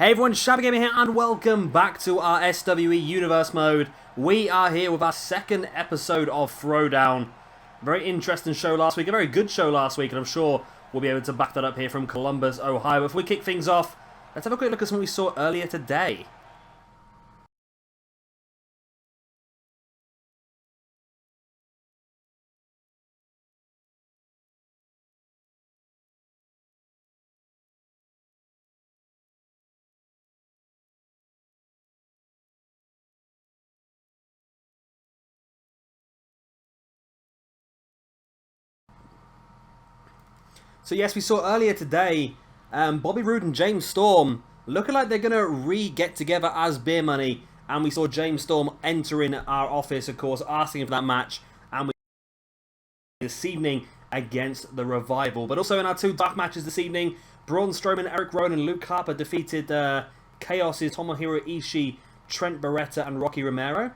Hey everyone, Shabby here and welcome back to our SWE Universe mode. We are here with our second episode of Throwdown. Very interesting show last week, a very good show last week, and I'm sure we'll be able to back that up here from Columbus, Ohio. If we kick things off, let's have a quick look at something we saw earlier today. So yes, we saw earlier today, Bobby Roode and James Storm looking like they're going to re-get together as Beer Money. And we saw James Storm entering our office, of course, asking for that match. And we this evening against the Revival. But also in our two dark matches this evening, Braun Strowman, Eric Rowan and Luke Harper defeated Chaos's Tomohiro Ishii, Trent Beretta and Rocky Romero.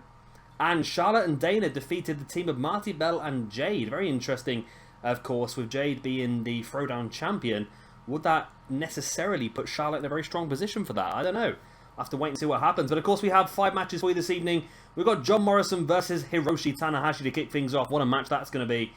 And Charlotte and Dana defeated the team of Marty Bell and Jade. Very interesting. Of course, with Jade being the Throwdown champion, would that necessarily put Charlotte in a very strong position for that? I don't know. I'll have to wait and see what happens. But of course, we have 5 matches for you this evening. We've got John Morrison versus Hiroshi Tanahashi to kick things off. What a match that's going to be.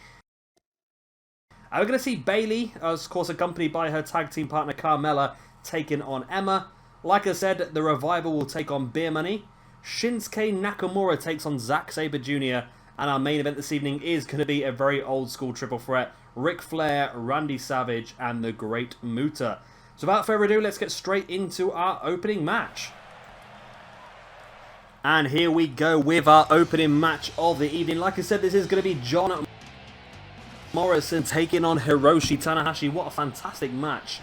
We're going to see Bayley, of course, accompanied by her tag team partner Carmella, taking on Emma. Like I said, the Revival will take on Beer Money. Shinsuke Nakamura takes on Zack Sabre Jr., and our main event this evening is going to be a very old school triple threat. Ric Flair, Randy Savage, and the Great Muta. So without further ado, let's get straight into our opening match. And here we go with our opening match of the evening. Like I said, this is going to be John Morrison taking on Hiroshi Tanahashi. What a fantastic match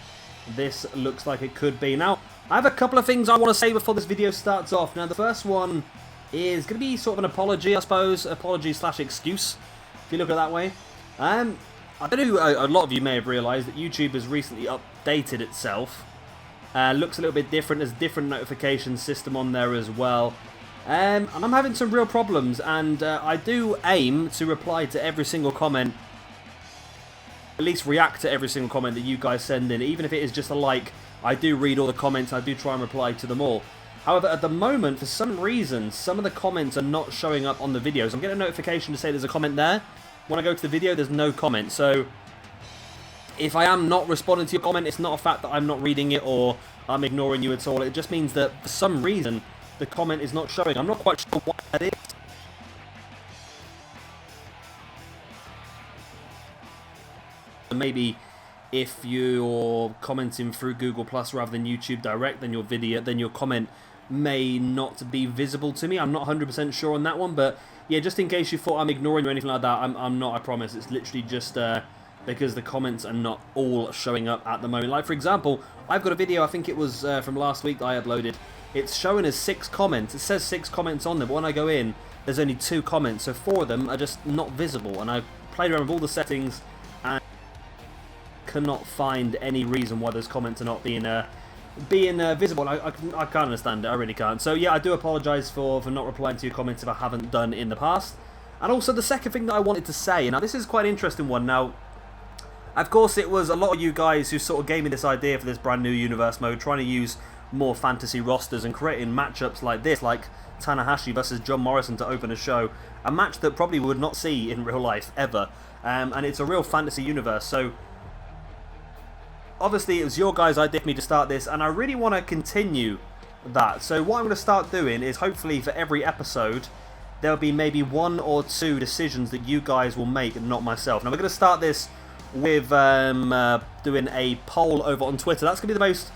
this looks like it could be. Now, I have a couple of things I want to say before this video starts off. Now, the first one is going to be sort of an apology, I suppose. Apology/excuse, if you look at it that way. I don't know, a lot of you may have realised that YouTube has recently updated itself. Looks a little bit different. There's a different notification system on there as well. And I'm having some real problems, and I do aim to reply to every single comment. At least react to every single comment that you guys send in. Even if it is just a like, I do read all the comments, I do try and reply to them all. However, at the moment, for some reason, some of the comments are not showing up on the videos. I'm getting a notification to say there's a comment there. When I go to the video, there's no comment. So, if I am not responding to your comment, it's not a fact that I'm not reading it or I'm ignoring you at all. It just means that, for some reason, the comment is not showing. I'm not quite sure why that is. Maybe if you're commenting through Google Plus rather than YouTube Direct, then your comment may not be visible to me. I'm not 100% sure on that one, but yeah, just in case you thought I'm ignoring you or anything like that, I'm not, I promise. It's literally just because the comments are not all showing up at the moment. Like, for example, I've got a video, I think it was from last week that I uploaded. It's showing as 6 comments. It says 6 comments on there, but when I go in, there's only 2 comments, so 4 of them are just not visible. And I played around with all the settings and cannot find any reason why those comments are not being visible. I can't understand it. I really can't. So yeah, I do apologise for not replying to your comments if I haven't done in the past. And also the second thing that I wanted to say, now this is quite an interesting one. Now, of course, it was a lot of you guys who sort of gave me this idea for this brand new universe mode, trying to use more fantasy rosters and creating matchups like this, like Tanahashi versus John Morrison to open a show, a match that probably we would not see in real life ever, and it's a real fantasy universe. So obviously, it was your guys' idea for me to start this, and I really want to continue that. So what I'm going to start doing is, hopefully for every episode, there'll be maybe 1 or 2 decisions that you guys will make, and not myself. Now, we're going to start this with doing a poll over on Twitter. That's going to be the most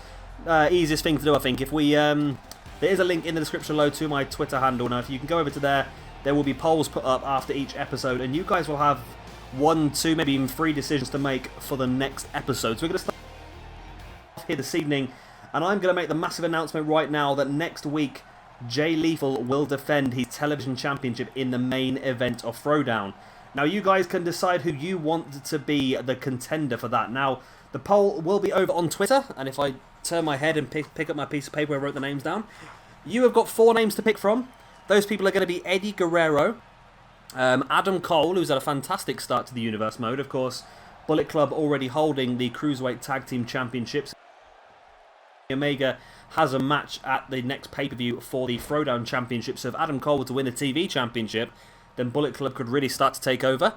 easiest thing to do, I think. If we there is a link in the description below to my Twitter handle. Now, if you can go over to there, there will be polls put up after each episode, and you guys will have 1, 2, maybe even 3 decisions to make for the next episode. So we're going to start here this evening, and I'm going to make the massive announcement right now that next week Jay Lethal will defend his television championship in the main event of Throwdown. Now, you guys can decide who you want to be the contender for that. Now, the poll will be over on Twitter, and if I turn my head and pick up my piece of paper where I wrote the names down, you have got 4 names to pick from. Those people are going to be Eddie Guerrero, Adam Cole, who's had a fantastic start to the universe mode, of course, Bullet Club already holding the Cruiserweight Tag Team Championships. Omega has a match at the next pay-per-view for the Throwdown Championship. So if Adam Cole were to win the TV Championship, then Bullet Club could really start to take over.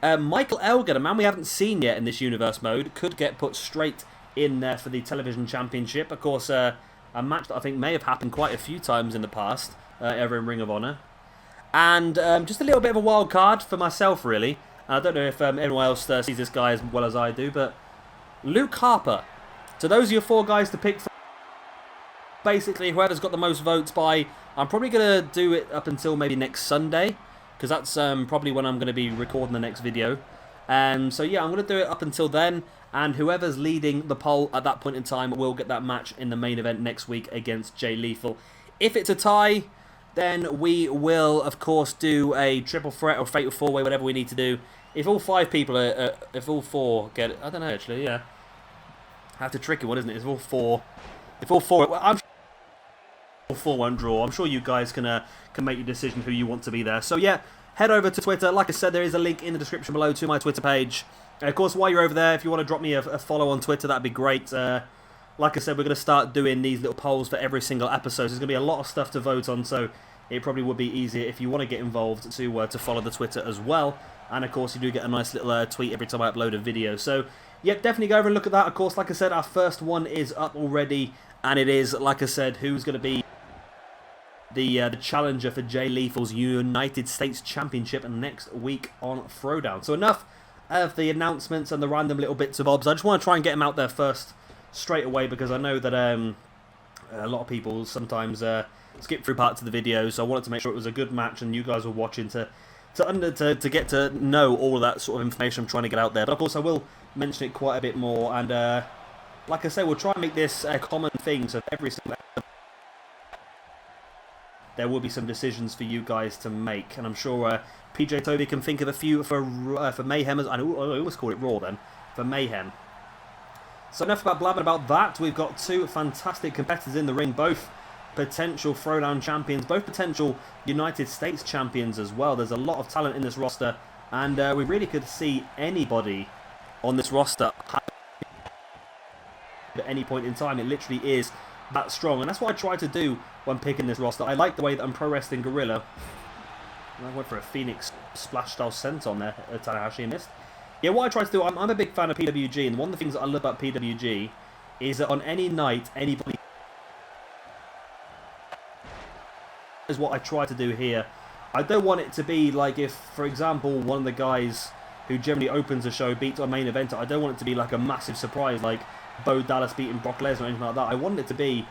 Michael Elgin, a man we haven't seen yet in this universe mode, could get put straight in there for the Television Championship. Of course, a match that I think may have happened quite a few times in the past, ever in Ring of Honor. And just a little bit of a wild card for myself, really. I don't know if anyone else sees this guy as well as I do, but Luke Harper. So those are your 4 guys to pick from. Basically, whoever's got the most votes by, I'm probably going to do it up until maybe next Sunday, because that's probably when I'm going to be recording the next video. So yeah, I'm going to do it up until then, and whoever's leading the poll at that point in time will get that match in the main event next week against Jay Lethal. If it's a tie, then we will, of course, do a triple threat or fatal 4-way, whatever we need to do. If all 5 people are, if all 4 get it, I don't know actually, yeah. That's a tricky one, isn't it? If all 4, well, I'm sure all 4 won't draw. I'm sure you guys can make your decision who you want to be there. So yeah, head over to Twitter. Like I said, there is a link in the description below to my Twitter page. Of course, while you're over there, if you want to drop me a follow on Twitter, that'd be great. Like I said, we're going to start doing these little polls for every single episode. There's going to be a lot of stuff to vote on, so it probably would be easier if you want to get involved to follow the Twitter as well. And of course, you do get a nice little tweet every time I upload a video. So, yep, definitely go over and look at that. Of course, like I said, our first one is up already, and it is, like I said, who's going to be the challenger for Jay Lethal's United States Championship next week on Throwdown. So enough of the announcements and the random little bits of bobs. I just want to try and get them out there first, straight away, because I know that a lot of people sometimes skip through parts of the video, so I wanted to make sure it was a good match and you guys were watching to get to know all of that sort of information I'm trying to get out there. But of course I will mention it quite a bit more, and like I say, we'll try and make this a common thing, so every single episode there will be some decisions for you guys to make, and I'm sure PJ Toby can think of a few for Mayhem. I always call it Raw then, for Mayhem. So enough about blabbing about that. We've got 2 fantastic competitors in the ring, both potential Throwdown champions, both potential United States champions as well. There's a lot of talent in this roster, and we really could see anybody on this roster at any point in time. It literally is that strong, and that's what I try to do when picking this roster. I like the way that I'm Pro Wrestling Guerrilla. I went for a Phoenix splash style senton there, Tanahashi missed. Yeah, what I try to do, I'm a big fan of PWG, and one of the things that I love about PWG is that on any night, anybody is what I try to do here. I don't want it to be like if, for example, one of the guys who generally opens a show beats our main eventer. I don't want it to be like a massive surprise, like Bo Dallas beating Brock Lesnar or anything like that. I want it to be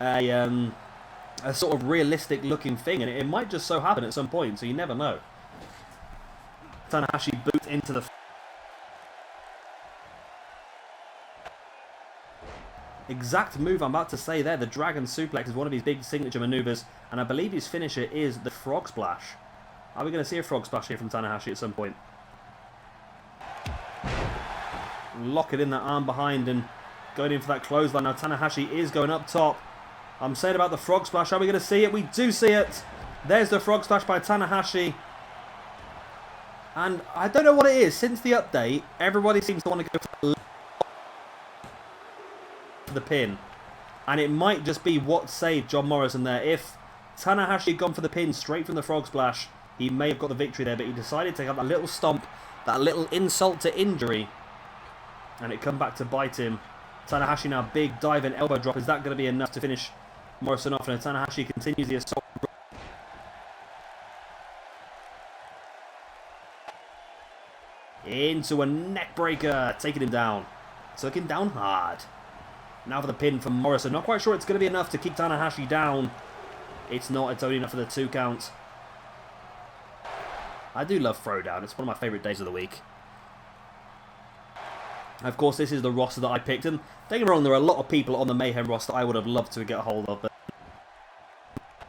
a sort of realistic looking thing, and it might just so happen at some point, so you never know. Tanahashi boots into the exact move I'm about to say there. The Dragon Suplex is one of his big signature maneuvers, and I believe his finisher is the Frog Splash. Are we going to see a Frog Splash here from Tanahashi at some point? Lock it in that arm behind and going in for that clothesline. Now Tanahashi is going up top. I'm saying about the Frog Splash. Are we going to see it? We do see it. There's the Frog Splash by Tanahashi. And I don't know what it is. Since the update, everybody seems to want to go for the pin. And it might just be what saved John Morrison there. If Tanahashi had gone for the pin straight from the Frog Splash, he may have got the victory there. But he decided to have that little stomp, that little insult to injury. And it come back to bite him. Tanahashi now big dive and elbow drop. Is that going to be enough to finish Morrison off? And Tanahashi continues the assault. Into a neck breaker, taking him down. Took him down hard. Now for the pin from Morrison. Not quite sure it's going to be enough to keep Tanahashi down. It's not. It's only enough for the 2 count. I do love Throwdown. It's one of my favourite days of the week. Of course, this is the roster that I picked, and don't get me wrong, there are a lot of people on the Mayhem roster I would have loved to get a hold of, but I'm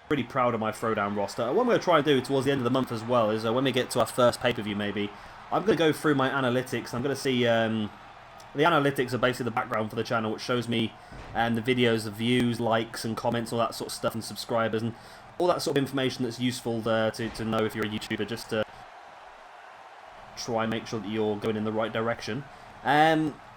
pretty proud of my Throwdown roster. What I'm going to try and do towards the end of the month as well is when we get to our first pay-per-view maybe, I'm going to go through my analytics. I'm going to see, the analytics are basically the background for the channel, which shows me the videos, the views, likes and comments, all that sort of stuff, and subscribers, and all that sort of information that's useful to know if you're a YouTuber, just to try and make sure that you're going in the right direction.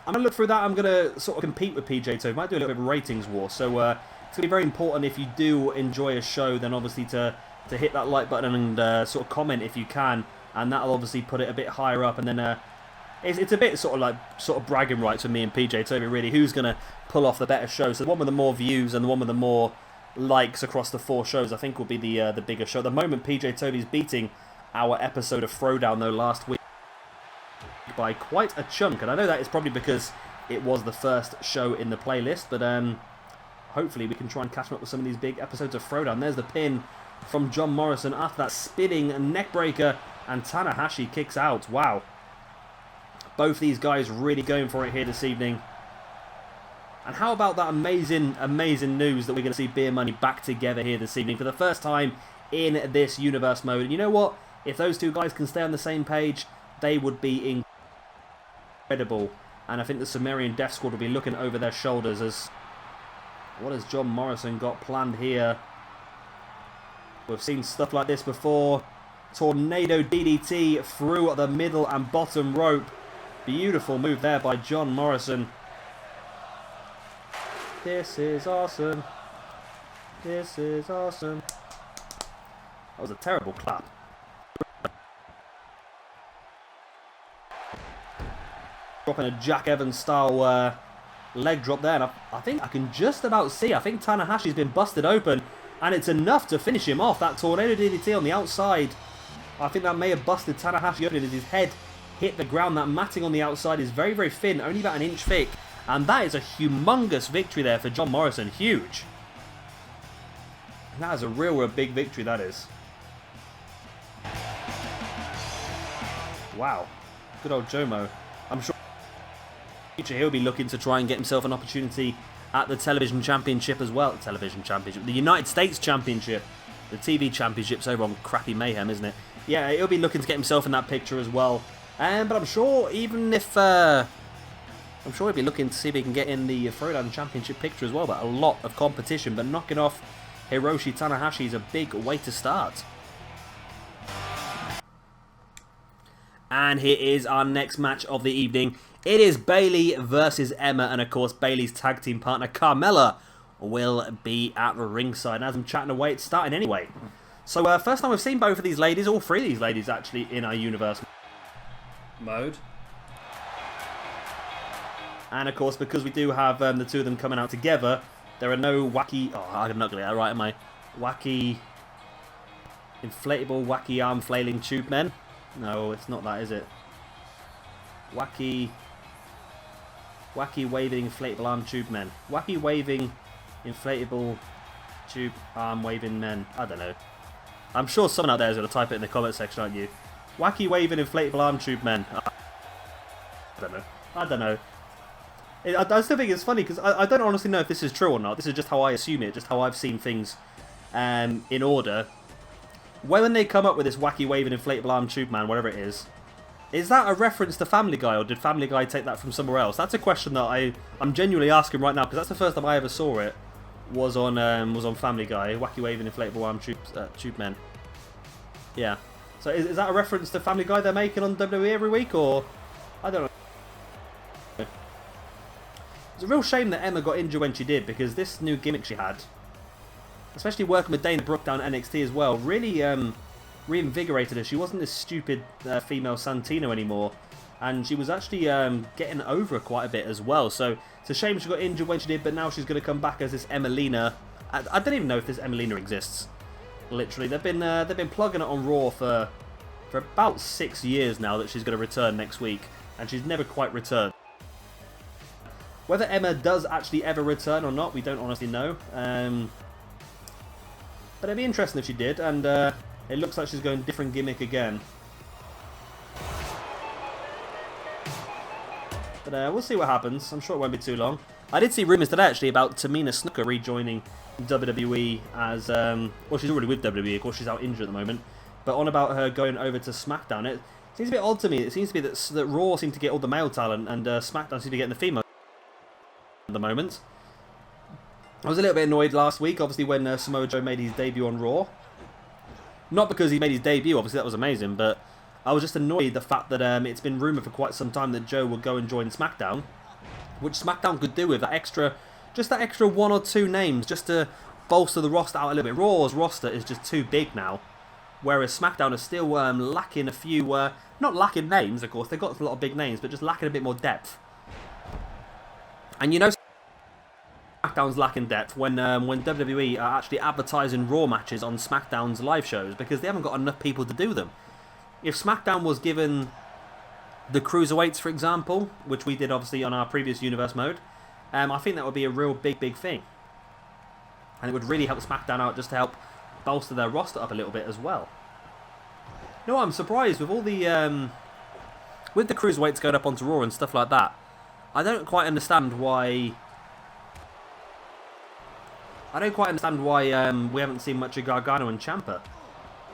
I'm going to look through that. I'm going to sort of compete with PJ Toby. Might do a little bit of ratings war. So it's going to be very important if you do enjoy a show, then obviously to hit that like button and sort of comment if you can. And that'll obviously put it a bit higher up. And then it's a bit sort of bragging rights for me and PJ Toby, really. Who's going to pull off the better show? So the one with the more views and the one with the more likes across the 4 shows, I think, will be the bigger show. At the moment, PJ Toby's beating our episode of Throwdown, though, last week by quite a chunk. And I know that is probably because it was the first show in the playlist. But hopefully we can try and catch him up with some of these big episodes of Throwdown. There's the pin from John Morrison after that spinning neckbreaker. And Tanahashi kicks out. Wow. Both these guys really going for it here this evening. And how about that amazing news that we're going to see Beer Money back together here this evening for the first time in this universe mode. And you know what? If those two guys can stay on the same page, they would be incredible. And I think the Sumerian Death Squad will be looking over their shoulders as... What has John Morrison got planned here? We've seen stuff like this before. Tornado DDT through the middle and bottom rope. Beautiful move there by John Morrison. This is awesome. This is awesome. That was a terrible clap. Dropping a Jack Evans style leg drop there. And I think I can just about see. I think Tanahashi's been busted open. And it's enough to finish him off. That Tornado DDT on the outside. I think that may have busted Tanahashi open as his head hit the ground. That matting on the outside is very, very thin. Only about an inch thick. And that is a humongous victory there for John Morrison. Huge. That is a real big victory, that is. Wow. Good old Jomo. I'm sure he'll be looking to try and get himself an opportunity at the Television Championship as well. Television Championship. The United States Championship. The TV Championship's over on crappy Mayhem, isn't it? Yeah, he'll be looking to get himself in that picture as well. But I'm sure even if... I'm sure he'll be looking to see if he can get in the Throwdown Championship picture as well. But a lot of competition. But knocking off Hiroshi Tanahashi is a big way to start. And here is our next match of the evening. It is Bayley versus Emma. And of course, Bayley's tag team partner, Carmella, will be at the ringside. And as I'm chatting away, it's starting anyway. So first time we've seen both of these ladies, all 3 of these ladies actually, in our universe mode. And of course, because we do have the 2 of them coming out together, there are no wacky... Oh, I'm not going to get that right, am I? Wacky... Inflatable, wacky arm flailing tube men? No, it's not that, is it? Wacky waving inflatable arm tube men. Wacky waving inflatable tube arm waving men. I don't know. I'm sure someone out there is going to type it in the comment section, aren't you? Wacky waving inflatable arm tube men. I don't know. I don't know. I still think it's funny because I don't honestly know if this is true or not. This is just how I assume it, just how I've seen things in order. When they come up with this wacky waving inflatable arm tube man, whatever it is that a reference to Family Guy, or did Family Guy take that from somewhere else? That's a question that I'm genuinely asking right now, because that's the first time I ever saw it. Was on Family Guy, wacky waving inflatable arm tube men. Yeah. So is that a reference to Family Guy they're making on WWE every week, or I don't know. It's a real shame that Emma got injured when she did, because this new gimmick she had, especially working with Dana Brooke down NXT as well, really reinvigorated her. She wasn't this stupid female Santino anymore, and she was actually getting over quite a bit as well. So it's a shame she got injured when she did, but now she's going to come back as this Emelina. I don't even know if this Emelina exists. Literally, they've been plugging it on Raw for about 6 years now that she's going to return next week, and she's never quite returned. Whether Emma does actually ever return or not, we don't honestly know. But it'd be interesting if she did, and it looks like she's going different gimmick again. But we'll see what happens. I'm sure it won't be too long. I did see rumours today actually about Tamina Snuka rejoining WWE as... well, she's already with WWE, of course she's out injured at the moment. But on about her going over to SmackDown. It seems a bit odd to me. It seems to be that Raw seems to get all the male talent, and SmackDown seems to be getting the female at the moment. I was a little bit annoyed last week, obviously, when Samoa Joe made his debut on Raw. Not because he made his debut, obviously that was amazing, but I was just annoyed the fact that it's been rumoured for quite some time that Joe will go and join SmackDown. which SmackDown could do with that extra, just that extra 1 or 2 names, just to bolster the roster out a little bit. Raw's roster is just too big now, whereas SmackDown is still lacking a few, not lacking names, of course, they've got a lot of big names, but just lacking a bit more depth. And you know, SmackDown's lacking depth when WWE are actually advertising Raw matches on SmackDown's live shows, because they haven't got enough people to do them. If SmackDown was given the Cruiserweights, for example, which we did obviously on our previous Universe mode, I think that would be a real big thing. And it would really help SmackDown out, just to help bolster their roster up a little bit as well. You know what, I'm surprised with all the with the Cruiserweights going up onto Raw and stuff like that. I don't quite understand why we haven't seen much of Gargano and Ciampa.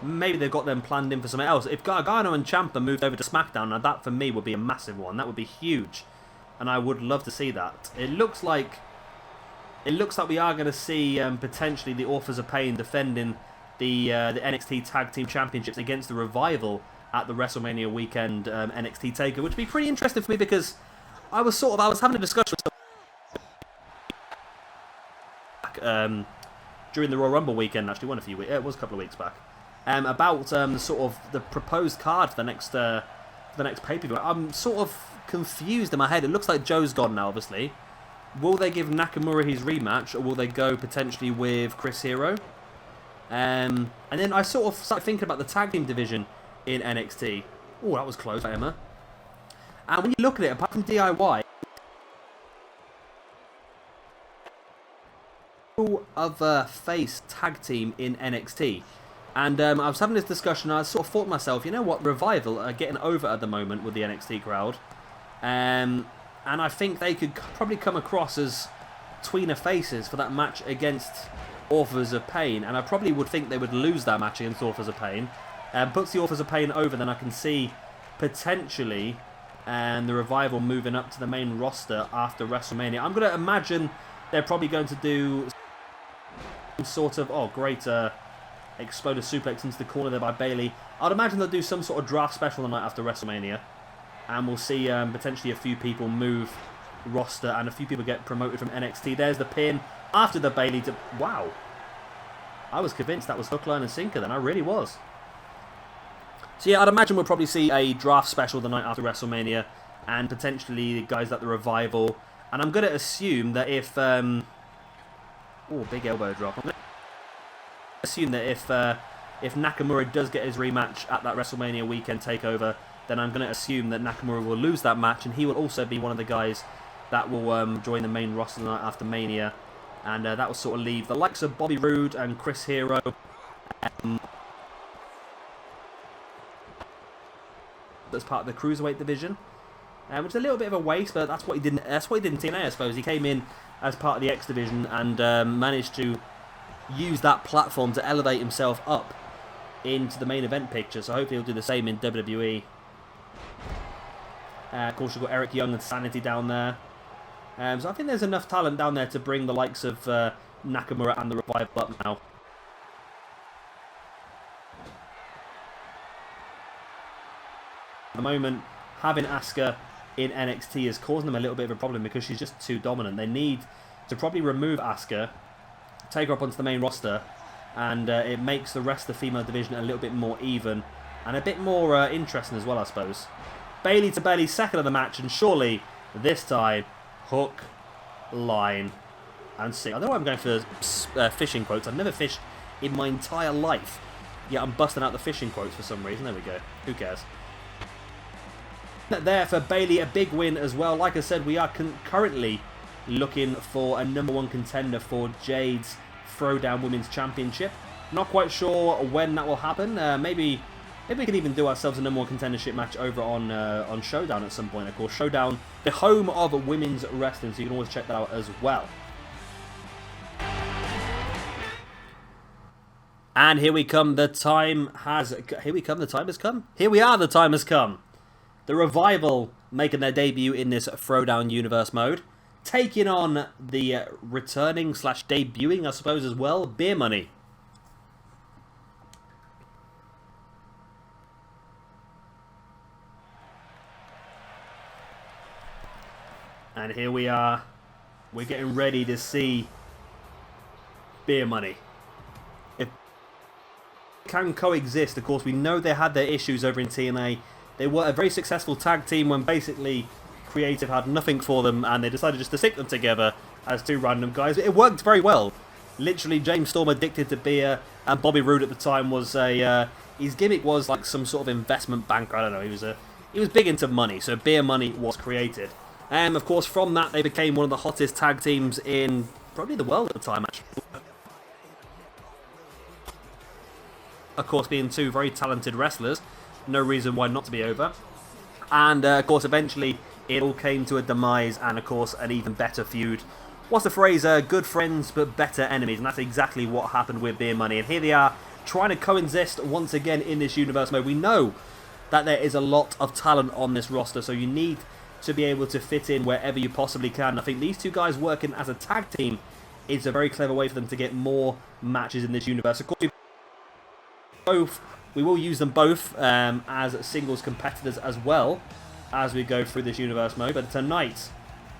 Maybe they've got them planned in for something else. If Gargano and Ciampa moved over to SmackDown, now that for me would be a massive one. That would be huge, and I would love to see that. It looks like we are going to see potentially the Authors of Pain defending the NXT Tag Team Championships against the Revival at the WrestleMania weekend NXT Takeover, which would be pretty interesting for me, because I was having a discussion during the Royal Rumble weekend, actually, it was a couple of weeks back, about sort of the proposed card for the next pay-per-view. I'm sort of confused in my head. It looks like Joe's gone now, obviously. Will they give Nakamura his rematch, or will they go potentially with Chris Hero? And then I sort of started thinking about the tag team division in NXT. Oh, that was close, Emma. And when you look at it, apart from DIY, other face tag team in NXT. And I was having this discussion, and I sort of thought to myself, you know what, Revival are getting over at the moment with the NXT crowd. And I think they could probably come across as tweener faces for that match against Authors of Pain. And I probably would think they would lose that match against Authors of Pain. Puts the Authors of Pain over, then I can see potentially the Revival moving up to the main roster after WrestleMania. I'm going to imagine they're probably going to do some sort of, Exploder suplex into the corner there by Bayley. I'd imagine they'll do some sort of draft special the night after WrestleMania. And we'll see potentially a few people move roster and a few people get promoted from NXT. There's the pin after the Bayley. Wow. I was convinced that was hook, line and sinker then. I really was. So yeah, I'd imagine we'll probably see a draft special the night after WrestleMania. And potentially guys like the Revival. And I'm going to assume that if... big elbow drop. I'm going to assume that if Nakamura does get his rematch at that WrestleMania weekend takeover, then I'm going to assume that Nakamura will lose that match, and he will also be one of the guys that will join the main roster the night after Mania. And that will sort of leave the likes of Bobby Roode and Chris Hero as part of the Cruiserweight division. Which is a little bit of a waste, but that's what he did in TNA, I suppose. He came in as part of the X division and managed to use that platform to elevate himself up into the main event picture. So hopefully he'll do the same in WWE. Of course, you've got Eric Young and Sanity down there. So I think there's enough talent down there to bring the likes of Nakamura and the Revival up now. At the moment, having Asuka in NXT is causing them a little bit of a problem because she's just too dominant. They need to probably remove Asuka, take her up onto the main roster, and it makes the rest of the female division a little bit more even and a bit more interesting as well, I suppose. Bayley to Bayley, second of the match, and surely this time, hook, line, and sink. I don't know why I'm going for fishing quotes. I've never fished in my entire life, yet I'm busting out the fishing quotes for some reason. There we go. Who cares? There for Bayley, a big win as well. Like I said, we are currently looking for a #1 contender for Jade's Throwdown Women's Championship. Not quite sure when that will happen. Maybe we can even do ourselves a #1 contendership match over on Showdown at some point. Of course, Showdown, the home of women's wrestling, so you can always check that out as well. And here we come. The time has come. Here we are. The time has come. The Revival making their debut in this Throwdown Universe mode, taking on the returning / debuting, I suppose, as well, Beer Money. And here we are. We're getting ready to see Beer Money. If they can coexist, of course, we know they had their issues over in TNA. They were a very successful tag team when basically Creative had nothing for them, and they decided just to stick them together as two random guys. It worked very well. Literally, James Storm addicted to beer, and Bobby Roode at the time was a his gimmick was like some sort of investment banker. I don't know. He was big into money, so Beer Money was created. And of course, from that, they became one of the hottest tag teams in probably the world at the time, actually. Of course, being two very talented wrestlers, no reason why not to be over. And of course, eventually, it all came to a demise, and of course, an even better feud. What's the phrase? Good friends, but better enemies. And that's exactly what happened with Beer Money. And here they are, trying to coexist once again in this universe mode. We know that there is a lot of talent on this roster, so you need to be able to fit in wherever you possibly can. I think these two guys working as a tag team is a very clever way for them to get more matches in this universe. Of course, we will use them both as singles competitors as well as we go through this universe mode. But tonight,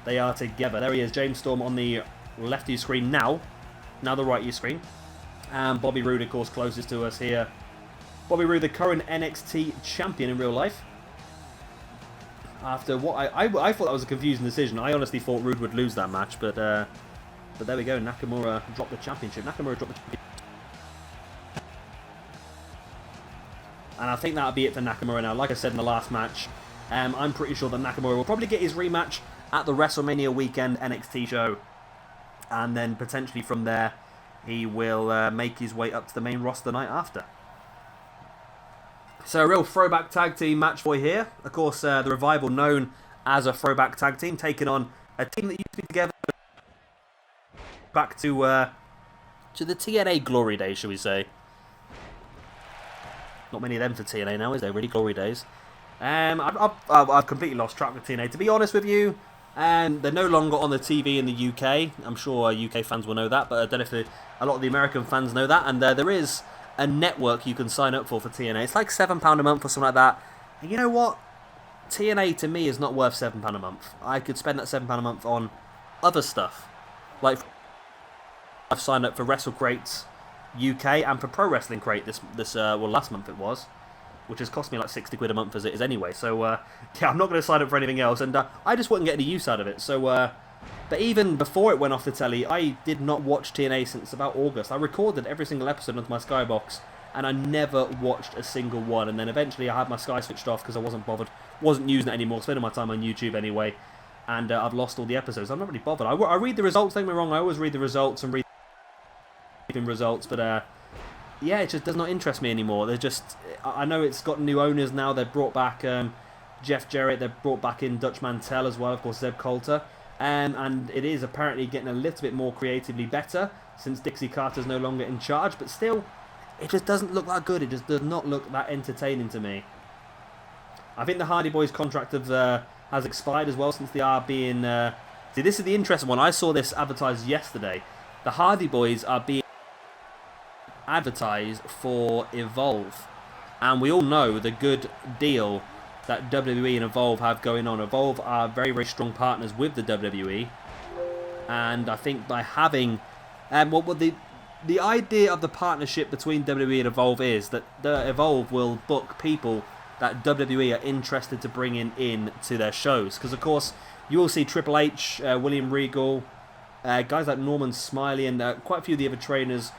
they are together. There he is, James Storm on the left of your screen now the right of your screen. And Bobby Roode, of course, closest to us here. Bobby Roode, the current NXT champion in real life. After what I thought that was a confusing decision. I honestly thought Roode would lose that match, but there we go. Nakamura dropped the championship. And I think that'll be it for Nakamura now. Like I said in the last match, I'm pretty sure that Nakamura will probably get his rematch at the WrestleMania weekend NXT show. And then potentially from there, he will make his way up to the main roster the night after. So a real throwback tag team match for you here. Of course, the Revival, known as a throwback tag team, taking on a team that used to be together back to the TNA glory days, shall we say. Not many of them for TNA now, is there? Really, glory days. I've completely lost track of TNA, to be honest with you. They're no longer on the TV in the UK. I'm sure UK fans will know that, but I don't know if a lot of the American fans know that. And there is a network you can sign up for TNA. It's like £7 a month or something like that. And you know what? TNA to me is not worth £7 a month. I could spend that £7 a month on other stuff. Like, I've signed up for WrestleCrate UK and for Pro Wrestling Crate last month it was, which has cost me like 60 quid a month as it is anyway. So yeah, I'm not going to sign up for anything else, and I just wouldn't get any use out of it. So but even before it went off the telly, I did not watch TNA since about August. I recorded every single episode onto my Skybox, and I never watched a single one. And then eventually I had my Sky switched off because I wasn't bothered, wasn't using it anymore, spending my time on YouTube anyway, and I've lost all the episodes. I'm not really bothered. I read the results, don't get me wrong, I always read the results and read results, but yeah, it just does not interest me anymore. They're just, I know it's got new owners now. They've brought back Jeff Jarrett, they've brought back in Dutch Mantel as well, of course Zeb Coulter, and it is apparently getting a little bit more creatively better since Dixie Carter's no longer in charge, but still, it just doesn't look that good. It just does not look that entertaining to me. I think the Hardy Boys contract has expired as well, since they are being see, this is the interesting one. I saw this advertised yesterday. The Hardy Boys are being advertised for Evolve, and we all know the good deal that WWE and Evolve have going on. Evolve are very, very strong partners with the WWE, and I think by having the idea of the partnership between WWE and Evolve is that the Evolve will book people that WWE are interested to bring in to their shows, because of course you will see Triple H, William Regal, guys like Norman Smiley, and quite a few of the other trainers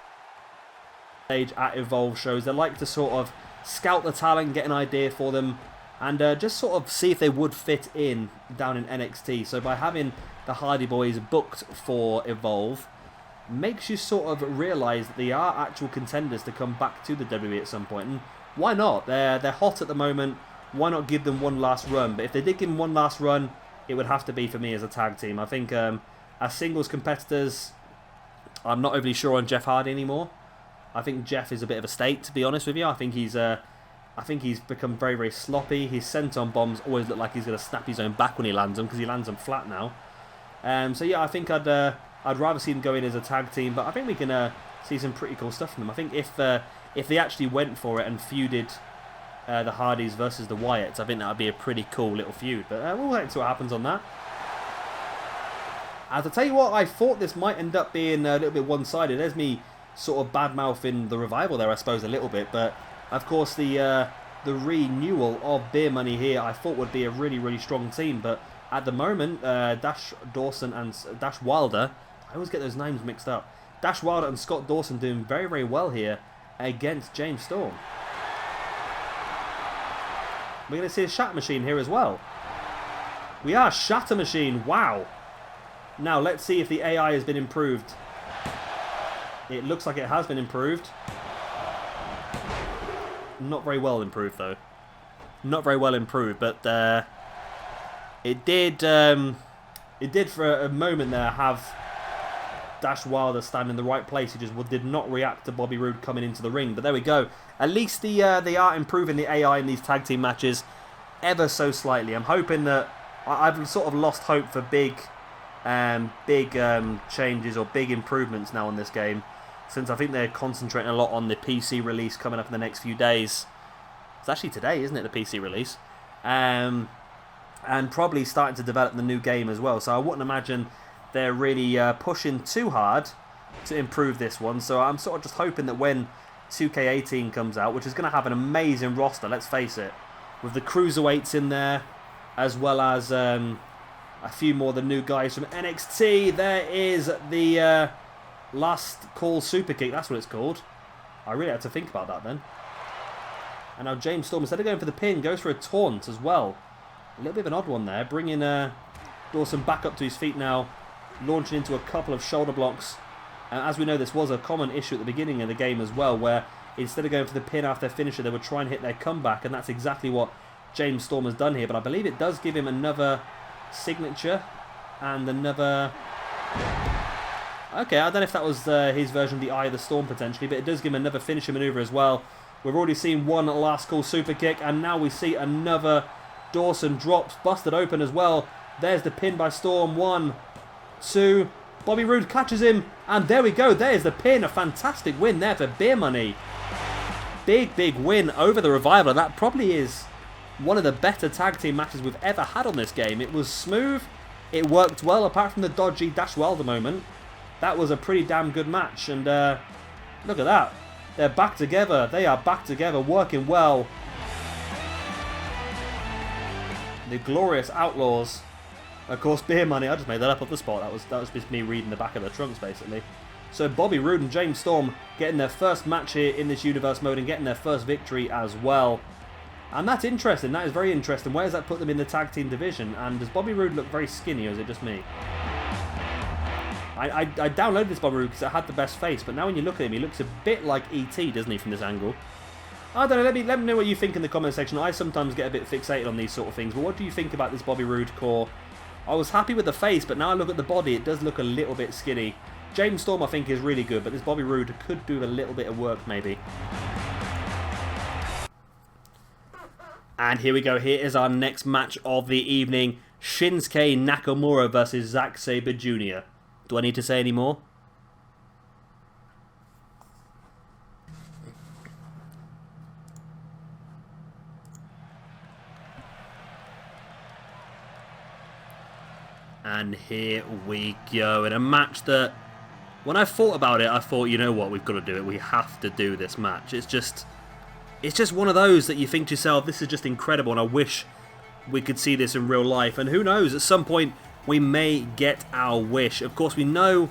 at Evolve shows. They like to sort of scout the talent, get an idea for them, and just sort of see if they would fit in down in NXT. So by having the Hardy Boys booked for Evolve, makes you sort of realise that they are actual contenders to come back to the WWE at some point. And why not? They're hot at the moment. Why not give them one last run? But if they did give them one last run, it would have to be for me as a tag team. I think as singles competitors, I'm not overly sure on Jeff Hardy anymore. I think Jeff is a bit of a state, to be honest with you. I think he's become very, very sloppy. His senton bombs always look like he's going to snap his own back when he lands them, because he lands them flat now. So yeah, I think I'd rather see them go in as a tag team, but I think we can see some pretty cool stuff from them. I think if they actually went for it and feuded the Hardys versus the Wyatts, I think that would be a pretty cool little feud. But we'll wait and see what happens on that. As I tell you what, I thought this might end up being a little bit one-sided. There's me sort of bad-mouthing the Revival there, I suppose, a little bit. But, of course, the renewal of Beer Money here I thought would be a really, really strong team. But at the moment, Dash Dawson and Dash Wilder, I always get those names mixed up. Dash Wilder and Scott Dawson doing very, very well here against James Storm. We're going to see a Shatter Machine here as well. We are Shatter Machine. Wow. Now, let's see if the AI has been improved. It looks like it has been improved. Not very well improved, though. Not very well improved, but it did for a moment there have Dash Wilder stand in the right place. He just did not react to Bobby Roode coming into the ring. But there we go. At least they are improving the AI in these tag team matches ever so slightly. I'm hoping that I've sort of lost hope for big changes or big improvements now in this game, since I think they're concentrating a lot on the PC release coming up in the next few days. It's actually today, isn't it, the PC release? And probably starting to develop the new game as well. So I wouldn't imagine they're really pushing too hard to improve this one. So I'm sort of just hoping that when 2K18 comes out, which is going to have an amazing roster, let's face it, with the Cruiserweights in there, as well as a few more of the new guys from NXT. There is the Last Call Super Kick, that's what it's called. I really had to think about that then. And now James Storm, instead of going for the pin, goes for a taunt as well. A little bit of an odd one there, bringing Dawson back up to his feet now, launching into a couple of shoulder blocks. And as we know, this was a common issue at the beginning of the game as well, where instead of going for the pin after their finisher, they would try and hit their comeback, and that's exactly what James Storm has done here. But I believe it does give him another signature and another... Okay, I don't know if that was his version of the Eye of the Storm potentially, but it does give him another finishing maneuver as well. We've already seen one Last Call Super Kick, and now we see another Dawson drops, busted open as well. There's the pin by Storm. 1, 2... Bobby Roode catches him, and there we go. There's the pin. A fantastic win there for Beer Money. Big, big win over the Revival. That probably is one of the better tag team matches we've ever had on this game. It was smooth. It worked well, apart from the dodgy Dash Wilder moment. That was a pretty damn good match. And look at that. They're back together. They are back together, working well. The Glorious Outlaws. Of course, Beer Money, I just made that up off the spot. That was just me reading the back of the trunks, basically. So Bobby Roode and James Storm getting their first match here in this universe mode and getting their first victory as well. And that's interesting. That is very interesting. Where does that put them in the tag team division? And does Bobby Roode look very skinny, or is it just me? I downloaded this Bobby Roode because it had the best face, but now when you look at him, he looks a bit like E.T., doesn't he, from this angle? I don't know. Let me know what you think in the comment section. I sometimes get a bit fixated on these sort of things, but what do you think about this Bobby Roode core? I was happy with the face, but now I look at the body, it does look a little bit skinny. James Storm, I think, is really good, but this Bobby Roode could do a little bit of work, maybe. And here we go. Here is our next match of the evening. Shinsuke Nakamura versus Zack Sabre Jr. Do I need to say any more? And here we go, in a match that, when I thought about it, I thought, you know what, we've got to do it. We have to do this match. It's just one of those that you think to yourself, this is just incredible, and I wish we could see this in real life. And who knows, at some point, we may get our wish. Of course, we know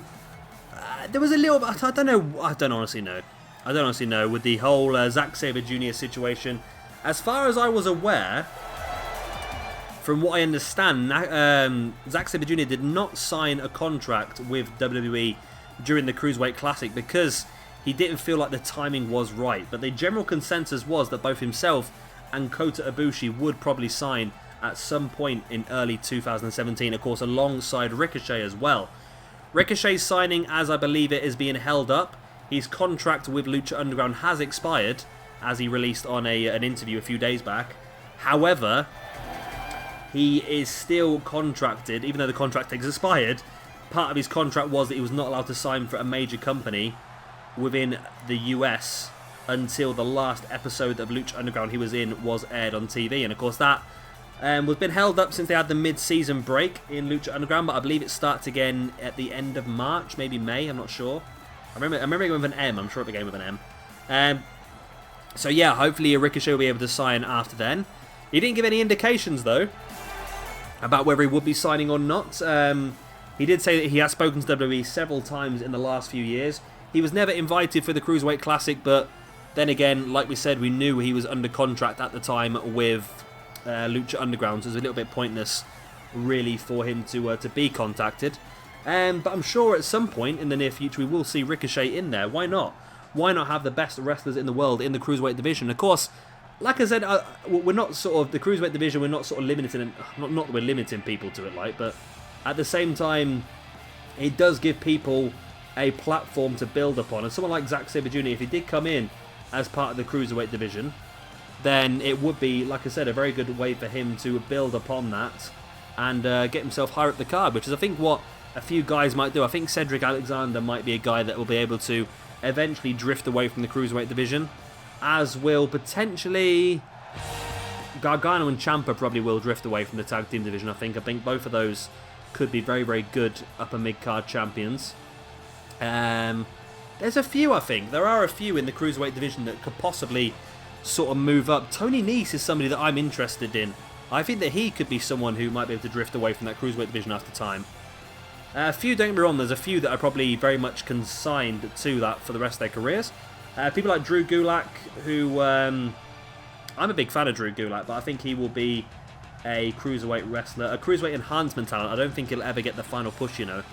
there was a little bit, I don't honestly know with the whole Zack Sabre Jr. situation. As far as I was aware, from what I understand, Zack Sabre Jr. did not sign a contract with WWE during the Cruiserweight Classic because he didn't feel like the timing was right. But the general consensus was that both himself and Kota Ibushi would probably sign at some point in early 2017, of course, alongside Ricochet as well. Ricochet's signing, as I believe it, is being held up. His contract with Lucha Underground has expired, as he released on an interview a few days back. However, he is still contracted, even though the contract has expired. Part of his contract was that he was not allowed to sign for a major company within the US until the last episode of Lucha Underground he was in was aired on TV. And of course that We've been held up since they had the mid-season break in Lucha Underground, but I believe it starts again at the end of March, maybe May, I'm not sure. I remember it with an M, I'm sure it began with an M. So yeah, hopefully Ricochet will be able to sign after then. He didn't give any indications, though, about whether he would be signing or not. He did say that he has spoken to WWE several times in the last few years. He was never invited for the Cruiserweight Classic, but then again, like we said, we knew he was under contract at the time with Lucha Underground, so it was a little bit pointless, really, for him to be contacted. But I'm sure at some point in the near future we will see Ricochet in there. Why not? Why not have the best wrestlers in the world in the Cruiserweight division? Of course, like I said, we're not sort of, the Cruiserweight division, we're not sort of limiting, not that we're limiting people to it, like, but at the same time, it does give people a platform to build upon. And someone like Zack Sabre Jr., if he did come in as part of the Cruiserweight division, then it would be, like I said, a very good way for him to build upon that and get himself higher up the card, which is, I think, what a few guys might do. I think Cedric Alexander might be a guy that will be able to eventually drift away from the Cruiserweight division, as will potentially Gargano and Ciampa probably will drift away from the tag team division. I think both of those could be very, very good upper mid-card champions. There's a few, I think. There are a few in the Cruiserweight division that could possibly sort of move up. Tony Nese is somebody that I'm interested in. I think that he could be someone who might be able to drift away from that Cruiserweight division after time. A few, don't get me wrong, there's a few that are probably very much consigned to that for the rest of their careers. People like Drew Gulak, who I'm a big fan of Drew Gulak, but I think he will be a Cruiserweight wrestler, a Cruiserweight enhancement talent. I don't think he'll ever get the final push, you know.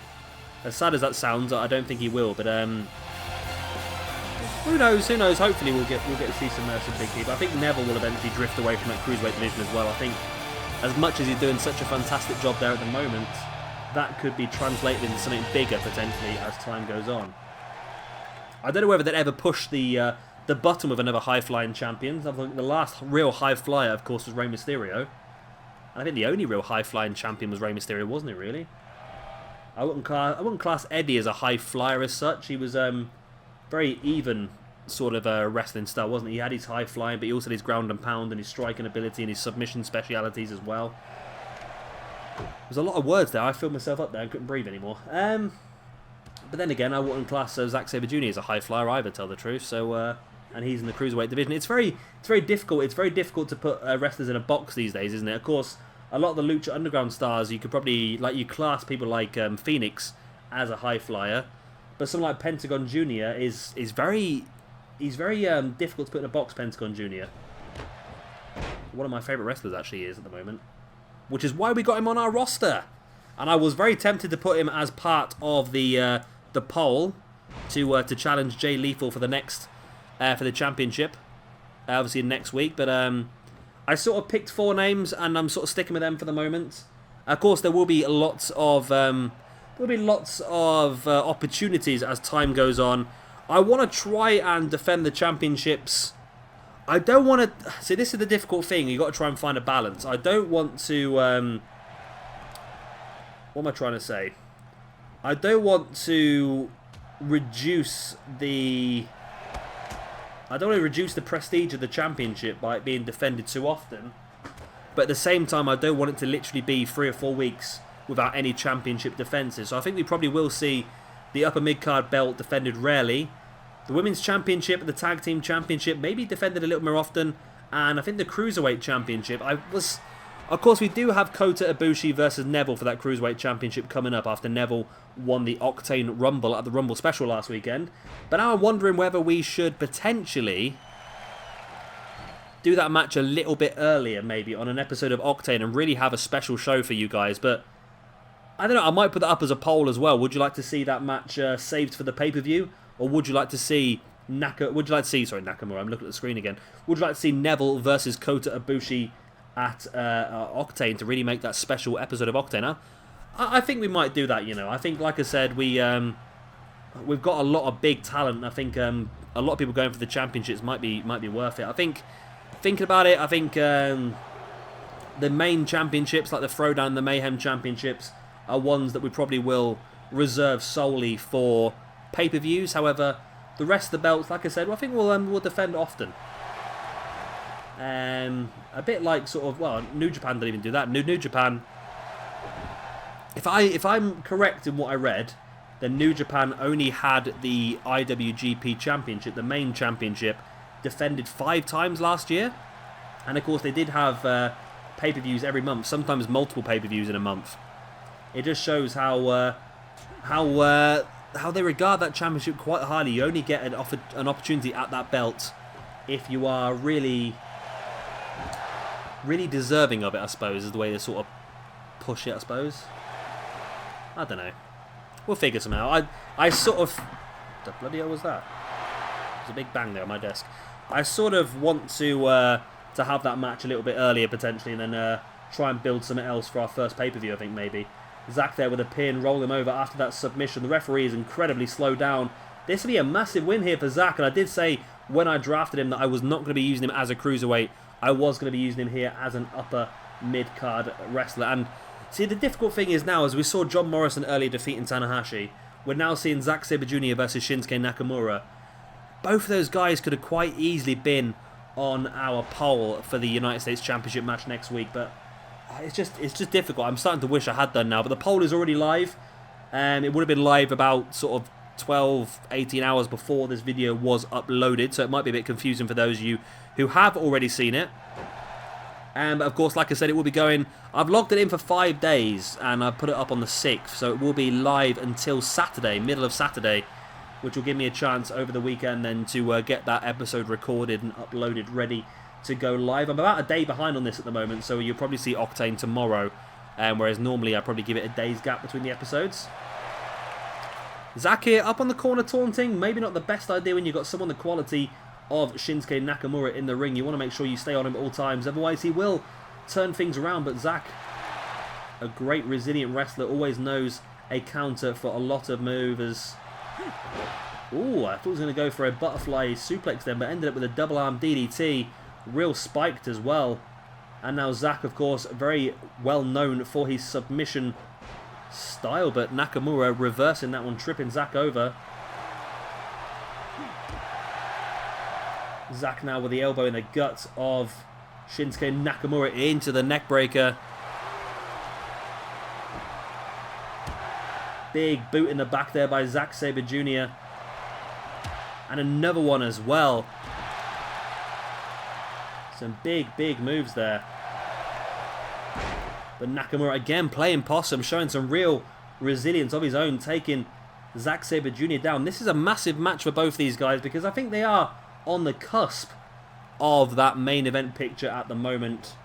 As sad as that sounds, I don't think he will, but who knows, who knows. Hopefully we'll get to see some big people. I think Neville will eventually drift away from that Cruiserweight division as well. I think as much as he's doing such a fantastic job there at the moment, that could be translated into something bigger potentially as time goes on. I don't know whether they'd ever push the button with another high-flying champion. I think the last real high-flyer, of course, was Rey Mysterio. And I think the only real high-flying champion was Rey Mysterio, wasn't it, really? I wouldn't class Eddie as a high-flyer as such. He was very even sort of wrestling style, wasn't he? He had his high-flying, but he also had his ground and pound and his striking ability and his submission specialities as well. There's a lot of words there. I filled myself up there and couldn't breathe anymore. But then again, I wouldn't class Zack Sabre Jr. as a high flyer either, tell the truth. So, and he's in the Cruiserweight division. It's very difficult. It's very difficult to put wrestlers in a box these days, isn't it? Of course, a lot of the Lucha Underground stars, you could probably, like, you class people like Phoenix as a high flyer, but someone like Pentagon Jr. is very difficult to put in a box. Pentagon Jr. One of my favourite wrestlers actually is at the moment, which is why we got him on our roster. And I was very tempted to put him as part of the poll to challenge Jay Lethal for the next for the championship, obviously next week. But I sort of picked 4 names, and I'm sort of sticking with them for the moment. Of course, there will be lots of opportunities as time goes on. I want to try and defend the championships. I don't want to... See, this is the difficult thing. You've got to try and find a balance. I don't want to... what am I trying to say? I don't want to reduce the... I don't want to reduce the prestige of the championship by it being defended too often. But at the same time, I don't want it to literally be 3 or 4 weeks without any championship defences. So I think we probably will see the upper mid-card belt defended rarely. The Women's Championship and the Tag Team Championship maybe defended a little more often. And I think the Cruiserweight Championship, of course, we do have Kota Ibushi versus Neville for that Cruiserweight Championship coming up after Neville won the Octane Rumble at the Rumble Special last weekend. But now I'm wondering whether we should potentially do that match a little bit earlier, maybe, on an episode of Octane and really have a special show for you guys. But I don't know, I might put that up as a poll as well. Would you like to see that match saved for the pay-per-view? Or would you like to see Nakamura, I'm looking at the screen again. Would you like to see Neville versus Kota Ibushi at Octane to really make that special episode of Octane? I think we might do that, you know. I think, like I said, we've got a lot of big talent. I think a lot of people going for the championships might be worth it. I think, thinking about it, I think the main championships, like the Throwdown and the Mayhem championships, are ones that we probably will reserve solely for pay-per-views. However, the rest of the belts, like I said, I think we'll defend often. A bit like sort of, well, New Japan don't even do that. New Japan, if I'm correct in what I read, then New Japan only had the IWGP Championship, the main championship, defended 5 times last year. And of course they did have pay-per-views every month, sometimes multiple pay-per-views in a month. It just shows how they regard that championship quite highly. You only get an opportunity at that belt if you are really deserving of it, I suppose, is the way they sort of push it, I suppose. I don't know. We'll figure something out. I sort of... What the bloody hell was that? There's a big bang there on my desk. I sort of want to have that match a little bit earlier, potentially, and then try and build something else for our first pay-per-view, I think, maybe. Zack there with a pin, roll him over after that submission. The referee is incredibly slowed down. This will be a massive win here for Zack, and I did say when I drafted him that I was not going to be using him as a cruiserweight. I was going to be using him here as an upper mid-card wrestler. And see, the difficult thing is now, as we saw John Morrison earlier defeating Tanahashi, we're now seeing Zack Sabre Jr. versus Shinsuke Nakamura. Both of those guys could have quite easily been on our poll for the United States Championship match next week, but it's just difficult. I'm starting to wish I had done now, but the poll is already live. It would have been live about sort of 12, 18 hours before this video was uploaded, so it might be a bit confusing for those of you who have already seen it. And of course, like I said, it will be going... I've logged it in for 5 days, and I've put it up on the 6th, so it will be live until Saturday, middle of Saturday, which will give me a chance over the weekend then to get that episode recorded and uploaded, ready to go live. I'm about a day behind on this at the moment, so you'll probably see Octane tomorrow, whereas normally I probably give it a day's gap between the episodes. Zack here up on the corner taunting. Maybe not the best idea when you've got someone the quality of Shinsuke Nakamura in the ring. You want to make sure you stay on him at all times, otherwise he will turn things around. But Zack, a great resilient wrestler, always knows a counter for a lot of moves. Ooh, I thought he was going to go for a butterfly suplex then, but ended up with a double arm DDT. Real spiked as well. And now Zack, of course, very well known for his submission style, but Nakamura reversing that one, tripping Zack over. Zack now with the elbow in the guts of Shinsuke Nakamura into the neckbreaker. Big boot in the back there by Zack Sabre Jr. And another one as well. Some big moves there. But Nakamura again playing possum, showing some real resilience of his own, taking Zack Sabre Jr. down. This is a massive match for both these guys because I think they are on the cusp of that main event picture at the moment.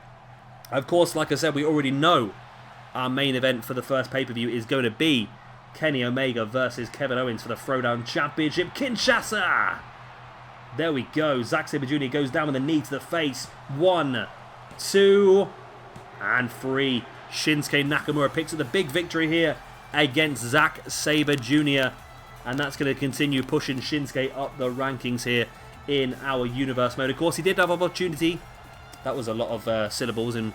Of course, like I said, we already know our main event for the first pay-per-view is going to be Kenny Omega versus Kevin Owens for the Throwdown Championship. Kinshasa! There we go. Zack Sabre Jr. goes down with a knee to the face. 1, 2, and 3. Shinsuke Nakamura picks up the big victory here against Zack Sabre Jr. And that's going to continue pushing Shinsuke up the rankings here in our universe mode. Of course, he did have an opportunity. That was a lot of syllables in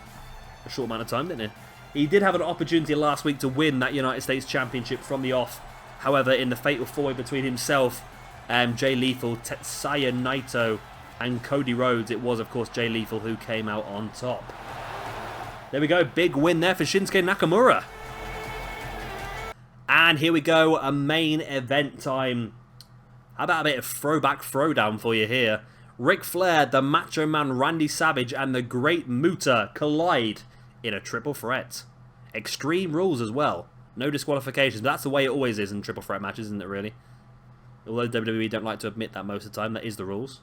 a short amount of time, didn't it? He did have an opportunity last week to win that United States Championship from the off. However, in the fatal four-way between himself, Jay Lethal, Tetsuya Naito, and Cody Rhodes, it was, of course, Jay Lethal who came out on top. There we go. Big win there for Shinsuke Nakamura. And here we go. A main event time. How about a bit of throwback throwdown for you here? Ric Flair, the Macho Man Randy Savage, and the Great Muta collide in a triple threat. Extreme rules as well. No disqualifications. But that's the way it always is in triple threat matches, isn't it, really? Although WWE don't like to admit that most of the time, that is the rules.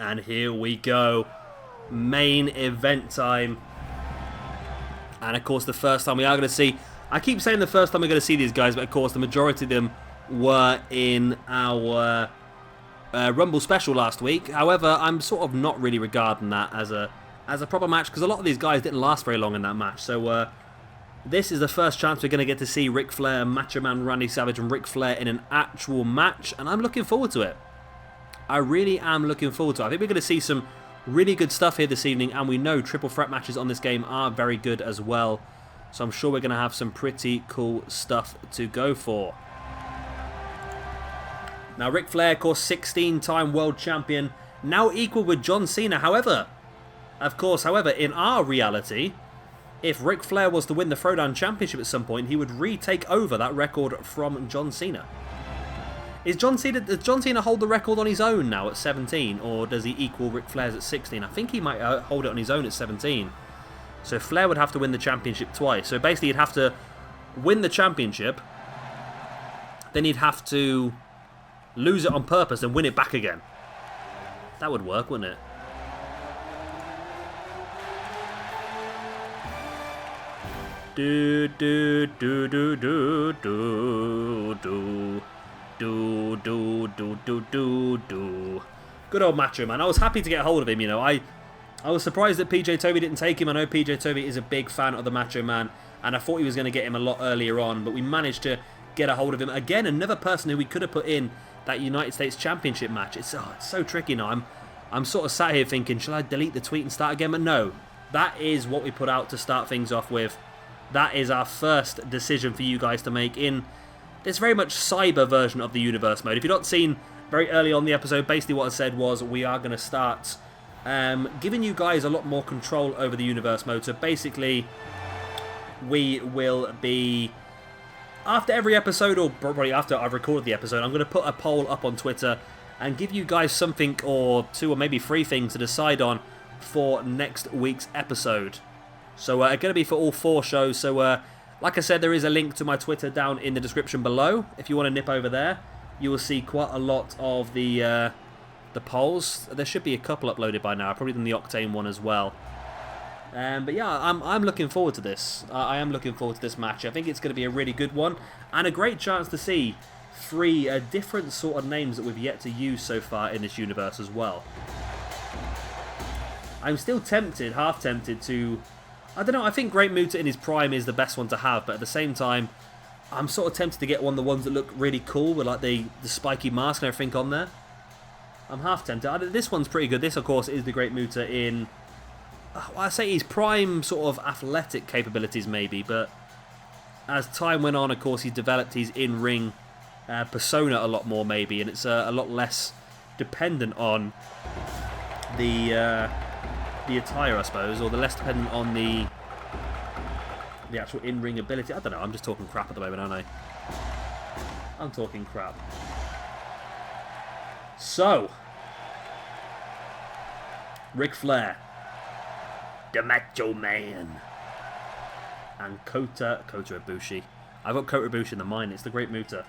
And here we go. Main event time. And of course, the first time we are going to see... I keep saying the first time we're going to see these guys, but of course, the majority of them were in our Rumble special last week. However, I'm sort of not really regarding that as a proper match, because a lot of these guys didn't last very long in that match. So this is the first chance we're going to get to see Ric Flair, Macho Man Randy Savage, and Ric Flair in an actual match, and I'm looking forward to it. I really am looking forward to it. I think we're going to see some really good stuff here this evening, and we know triple threat matches on this game are very good as well. So I'm sure we're going to have some pretty cool stuff to go for. Now, Ric Flair, of course, 16-time world champion, now equal with John Cena. However, in our reality, if Ric Flair was to win the Throwdown Championship at some point, he would retake over that record from John Cena. Does John Cena hold the record on his own now at 17, or does he equal Ric Flair's at 16? I think he might hold it on his own at 17. So Flair would have to win the championship twice. So basically he'd have to win the championship, then he'd have to lose it on purpose and win it back again. That would work, wouldn't it? Do do do do do do do do do do do do. Good old Macho Man. I was happy to get a hold of him, you know. I was surprised that PJ Toby didn't take him. I know PJ Toby is a big fan of the Macho Man, and I thought he was going to get him a lot earlier on, but we managed to get a hold of him. Again, another person who we could have put in that United States Championship match. It's so tricky now. I'm sort of sat here thinking, shall I delete the tweet and start again? But no, that is what we put out to start things off with. That is our first decision for you guys to make in this very much Sabre version of the Universe mode. If you've not seen very early on the episode, basically what I said was we are going to start giving you guys a lot more control over the Universe mode. So basically, we will be, after every episode, or probably after I've recorded the episode, I'm going to put a poll up on Twitter and give you guys something or two or maybe three things to decide on for next week's episode. So it's going to be for all 4 shows. So like I said, there is a link to my Twitter down in the description below. If you want to nip over there, you will see quite a lot of the polls. There should be a couple uploaded by now, probably than the Octane one as well. But yeah, I'm looking forward to this. I am looking forward to this match. I think it's going to be a really good one, and a great chance to see 3 different sort of names that we've yet to use so far in this universe as well. I'm still tempted, half tempted to, I don't know, I think Great Muta in his prime is the best one to have, but at the same time, I'm sort of tempted to get one of the ones that look really cool with like the spiky mask and everything on there. I'm half tempted. This one's pretty good. This, of course, is the Great Muta in, well, I say his prime sort of athletic capabilities maybe, but as time went on, of course, he's developed his in-ring persona a lot more maybe, and it's a lot less dependent on the attire, I suppose, or the less dependent on the actual in-ring ability. I don't know, I'm just talking crap at the moment, aren't I? I'm talking crap. So, Ric Flair, the Macho Man, and Kota Ibushi. I've got Kota Ibushi in the mind, it's the Great Muta.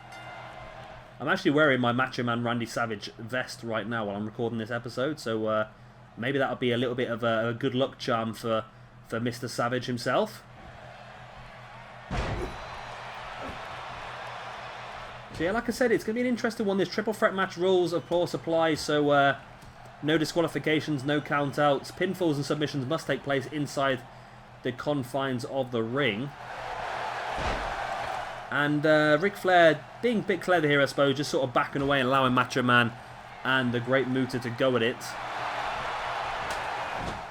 I'm actually wearing my Macho Man Randy Savage vest right now while I'm recording this episode, so maybe that'll be a little bit of a good luck charm for Mr. Savage himself. So yeah, like I said, it's going to be an interesting one. This triple threat match rules, of course, apply, so no disqualifications, no countouts. Pinfalls and submissions must take place inside the confines of the ring. And Ric Flair, being a bit clever here, I suppose, just sort of backing away and allowing Macho Man and the Great Muta to go at it.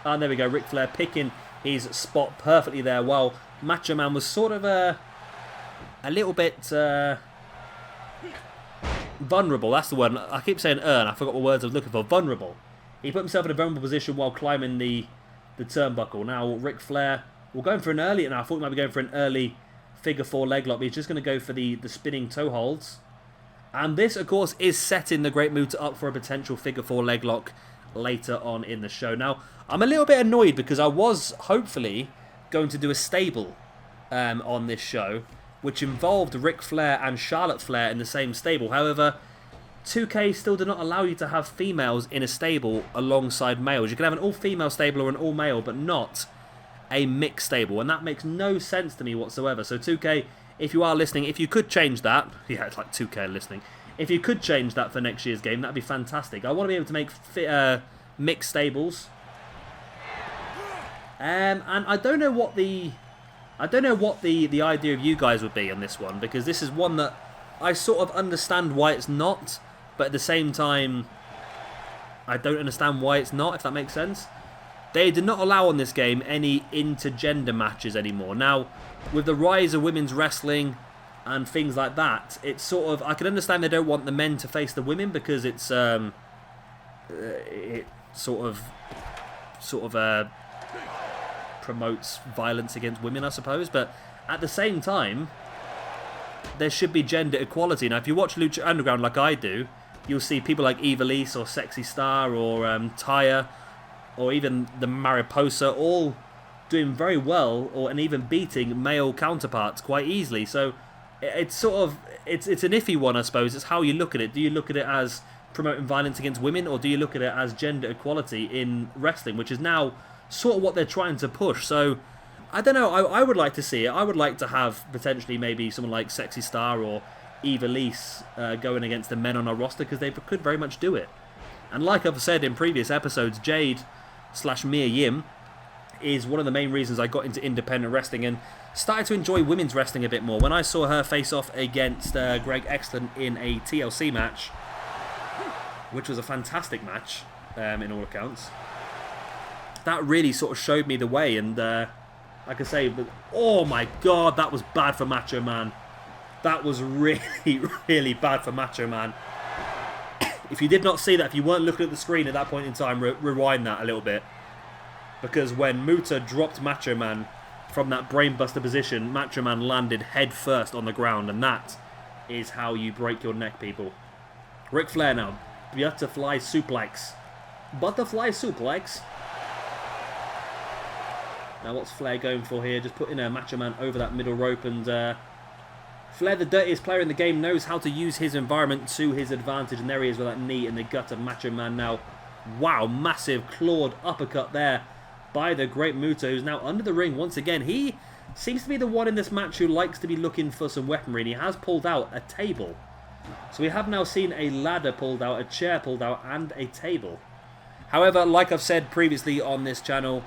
And there we go, Ric Flair picking his spot perfectly there, while Macho Man was sort of a little bit vulnerable. That's the word. I keep saying I forgot what words I was looking for. Vulnerable. He put himself in a vulnerable position while climbing the turnbuckle. Now, Ric Flair, we're going for an early, and I thought we might be going for an early figure 4 leg lock, but he's just going to go for the spinning toe holds. And this, of course, is setting the Great Muta up for a potential figure 4 leg lock later on in the show. Now, I'm a little bit annoyed because I was hopefully going to do a stable on this show, which involved Ric Flair and Charlotte Flair in the same stable. However, 2K still do not allow you to have females in a stable alongside males. You can have an all-female stable or an all-male, but not a mixed stable, and that makes no sense to me whatsoever. So 2K, if you are listening, if you could change that, yeah, it's like 2K listening, if you could change that for next year's game, that'd be fantastic. I want to be able to make mixed stables, and I don't know what the idea of you guys would be on this one, because this is one that I sort of understand why it's not, but at the same time I don't understand why it's not, if that makes sense. they did not allow on this game any intergender matches anymore. Now, with the rise of women's wrestling and things like that, it's sort of, I can understand they don't want the men to face the women because it's it sort of promotes violence against women, I suppose. But at the same time, there should be gender equality. Now, if you watch Lucha Underground like I do, you'll see people like Ivelisse or Sexy Star or Taya or even the Mariposa all doing very well and even beating male counterparts quite easily. So it's sort of, it's an iffy one, I suppose. It's how you look at it. Do you look at it as promoting violence against women, or do you look at it as gender equality in wrestling, which is now sort of what they're trying to push? So I don't know, I would like to see it. I would like to have potentially maybe someone like Sexy Star or Ivelisse going against the men on our roster, because they could very much do it. And like I've said in previous episodes, Jade/Mia Yim is one of the main reasons I got into independent wrestling and started to enjoy women's wrestling a bit more. When I saw her face off against Greg Excellent in a TLC match, which was a fantastic match in all accounts, that really sort of showed me the way. And like I say, oh my god, that was bad for Macho Man. That was really, really bad for Macho Man. If you did not see that, if you weren't looking at the screen at that point in time, rewind that a little bit. Because when Muta dropped Macho Man from that brainbuster position, Macho Man landed head first on the ground, and that is how you break your neck, people. Ric Flair now. Butterfly suplex. Butterfly suplex. Now what's Flair going for here? Just putting a Macho Man over that middle rope, and Flair, the dirtiest player in the game, knows how to use his environment to his advantage, and there he is with that knee in the gut of Macho Man now. Wow, massive clawed uppercut there by the great Muta, who's now under the ring once again. He seems to be the one in this match who likes to be looking for some weaponry, and he has pulled out a table. So we have now seen a ladder pulled out, a chair pulled out, and a table. However, like I've said previously on this channel,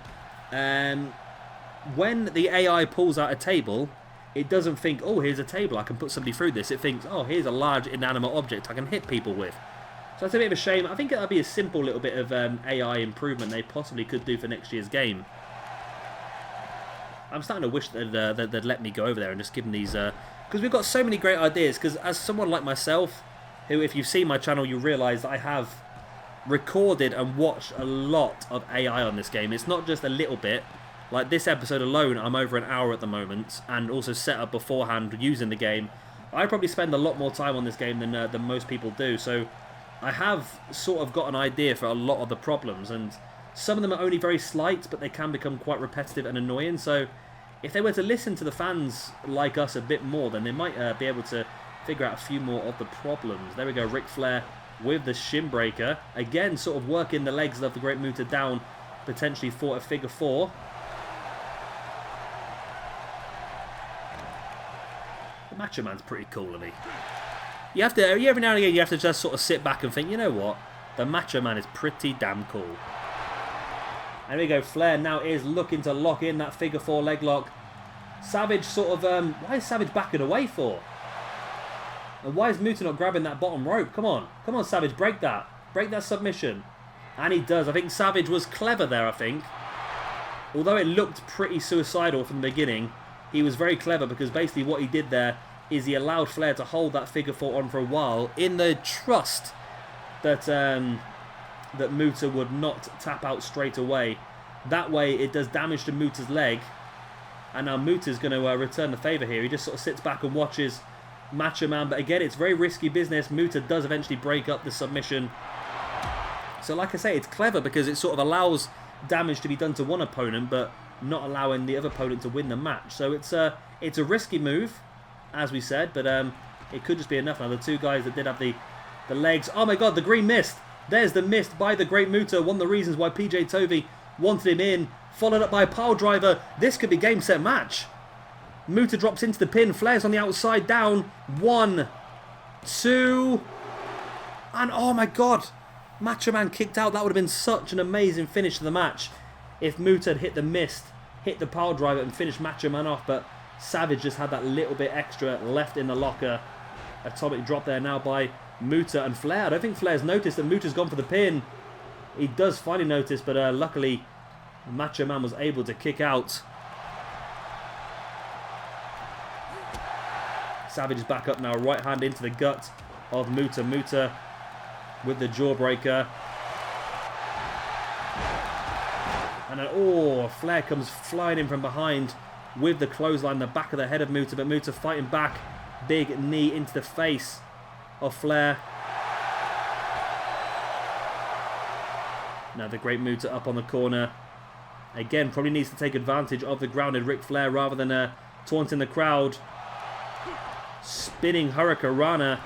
when the AI pulls out a table, it doesn't think, oh, here's a table, I can put somebody through this. It thinks, oh, here's a large inanimate object I can hit people with. So that's a bit of a shame. I think that'd be a simple little bit of AI improvement they possibly could do for next year's game. I'm starting to wish that they'd let me go over there and just give them these... because we've got so many great ideas. Because as someone like myself, who, if you've seen my channel, you realise that I have recorded and watched a lot of AI on this game. It's not just a little bit. Like this episode alone, I'm over an hour at the moment, and also set up beforehand using the game. I probably spend a lot more time on this game than most people do. So I have sort of got an idea for a lot of the problems, and some of them are only very slight, but they can become quite repetitive and annoying. So if they were to listen to the fans like us a bit more, then they might be able to figure out a few more of the problems. There we go, Ric Flair with the shin breaker. Again, sort of working the legs of the great Muta down, potentially for a figure four. The Macho Man's pretty cool, isn't he? You have to, every now and again, you have to just sort of sit back and think, you know what? The Macho Man is pretty damn cool. There we go, Flair now is looking to lock in that figure four leg lock. Savage sort of, why is Savage backing away for? And why is Muta not grabbing that bottom rope? Come on, Savage, break that. Break that submission. And he does. I think Savage was clever there, I think. Although it looked pretty suicidal from the beginning, he was very clever, because basically what he did there is he allowed Flair to hold that figure four on for a while in the trust that that Muta would not tap out straight away. That way it does damage to Muta's leg, and now Muta's going to return the favour here. He just sort of sits back and watches Macho Man, but again, it's very risky business. Muta does eventually break up the submission. So like I say, it's clever because it sort of allows damage to be done to one opponent, but not allowing the other opponent to win the match. So it's a risky move, as we said, but it could just be enough. Now the two guys that did have the legs. Oh my god, the green mist. There's the mist by the great Muta. One of the reasons why PJ Tovey wanted him in. Followed up by a pile driver. This could be game, set, match. Muta drops into the pin. Flair's on the outside, down. 1, 2, and oh my god. Macho Man kicked out. That would have been such an amazing finish to the match if Muta had hit the mist, hit the pile driver and finished Macho Man off, but Savage just had that little bit extra left in the locker. Atomic drop there now by Muta and Flair. I don't think Flair's noticed that Muta's gone for the pin. He does finally notice, but luckily Macho Man was able to kick out. Savage is back up now. Right hand into the gut of Muta. Muta with the jawbreaker. And then, oh, Flair comes flying in from behind with the clothesline, the back of the head of Muta. But Muta fighting back. Big knee into the face of Flair. Now the great Muta up on the corner. Again, probably needs to take advantage of the grounded Ric Flair rather than taunting the crowd. Spinning Hurricanrana.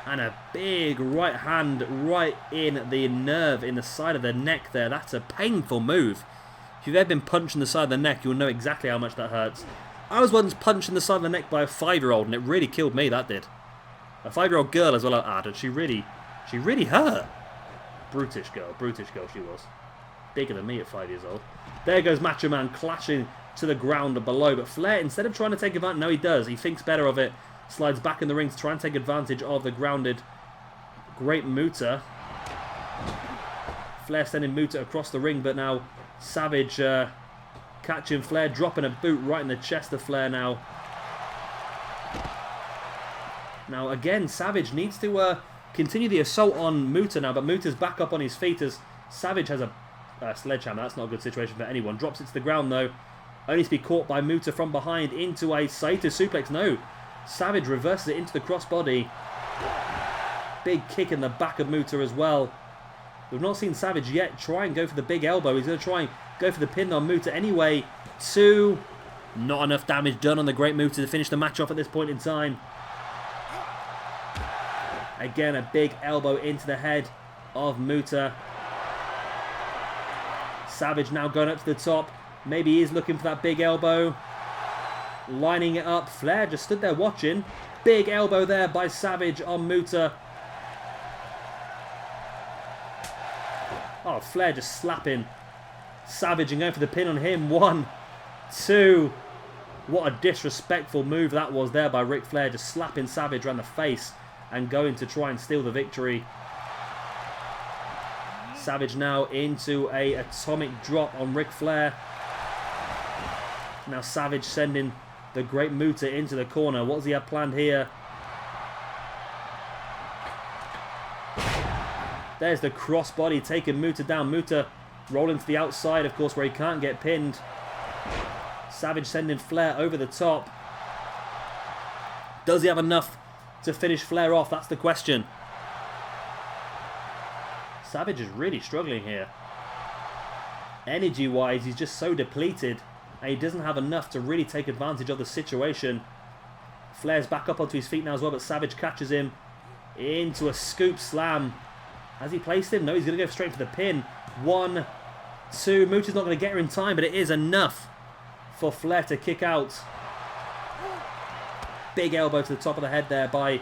And a big right hand right in the nerve in the side of the neck there. That's a painful move. If you've ever been punched in the side of the neck, you'll know exactly how much that hurts. I was once punched in the side of the neck by a 5-year-old and it really killed me, that did. A 5-year-old girl as well, I'll add, and she really hurt. Brutish girl she was. Bigger than me at 5 years old. There goes Macho Man clashing to the ground below, but Flair, instead of trying to take advantage, no he does, he thinks better of it, slides back in the ring to try and take advantage of the grounded great Muta. Flair sending Muta across the ring, but now Savage catching Flair, dropping a boot right in the chest of Flair now. Now again, Savage needs to continue the assault on Muta now, but Muta's back up on his feet as Savage has a sledgehammer. That's not a good situation for anyone. Drops it to the ground though. Only to be caught by Muta from behind into a Saito suplex. No, Savage reverses it into the crossbody. Big kick in the back of Muta as well. We've not seen Savage yet try and go for the big elbow. He's going to try and go for the pin on Muta anyway. 2. Not enough damage done on the great Muta to finish the match off at this point in time. Again, a big elbow into the head of Muta. Savage now going up to the top. Maybe he is looking for that big elbow. Lining it up. Flair just stood there watching. Big elbow there by Savage on Muta. Oh, Flair just slapping Savage and going for the pin on him. 1, 2. What a disrespectful move that was there by Ric Flair. Just slapping Savage around the face and going to try and steal the victory. Savage now into a atomic drop on Ric Flair. Now Savage sending the great Muta into the corner. What does he have planned here? There's the crossbody taking Muta down. Muta rolling to the outside, of course, where he can't get pinned. Savage sending Flair over the top. Does he have enough to finish Flair off? That's the question. Savage is really struggling here. Energy-wise, he's just so depleted. And he doesn't have enough to really take advantage of the situation. Flair's back up onto his feet now as well, but Savage catches him into a scoop slam. Has he placed him? No, he's going to go straight for the pin. 1, 2. Muta's not going to get her in time, but it is enough for Flair to kick out. Big elbow to the top of the head there by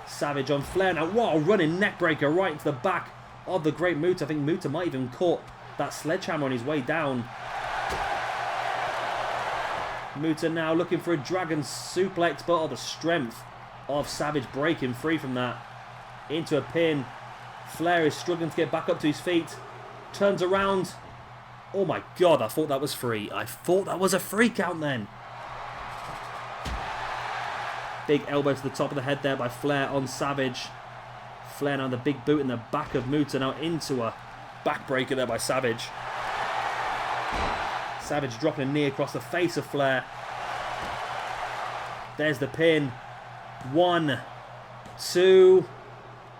Savage on Flair. Now, what a running neckbreaker right into the back of the great Muta. I think Muta might even caught that sledgehammer on his way down. Muta now looking for a dragon suplex, but the strength of Savage breaking free from that into a pin. Flair is struggling to get back up to his feet. Turns around. Oh my god, I thought that was free. I thought that was a free count then. Big elbow to the top of the head there by Flair on Savage. Flair now the big boot in the back of Muta. Now into a backbreaker there by Savage. Savage dropping a knee across the face of Flair. There's the pin. 1, 2.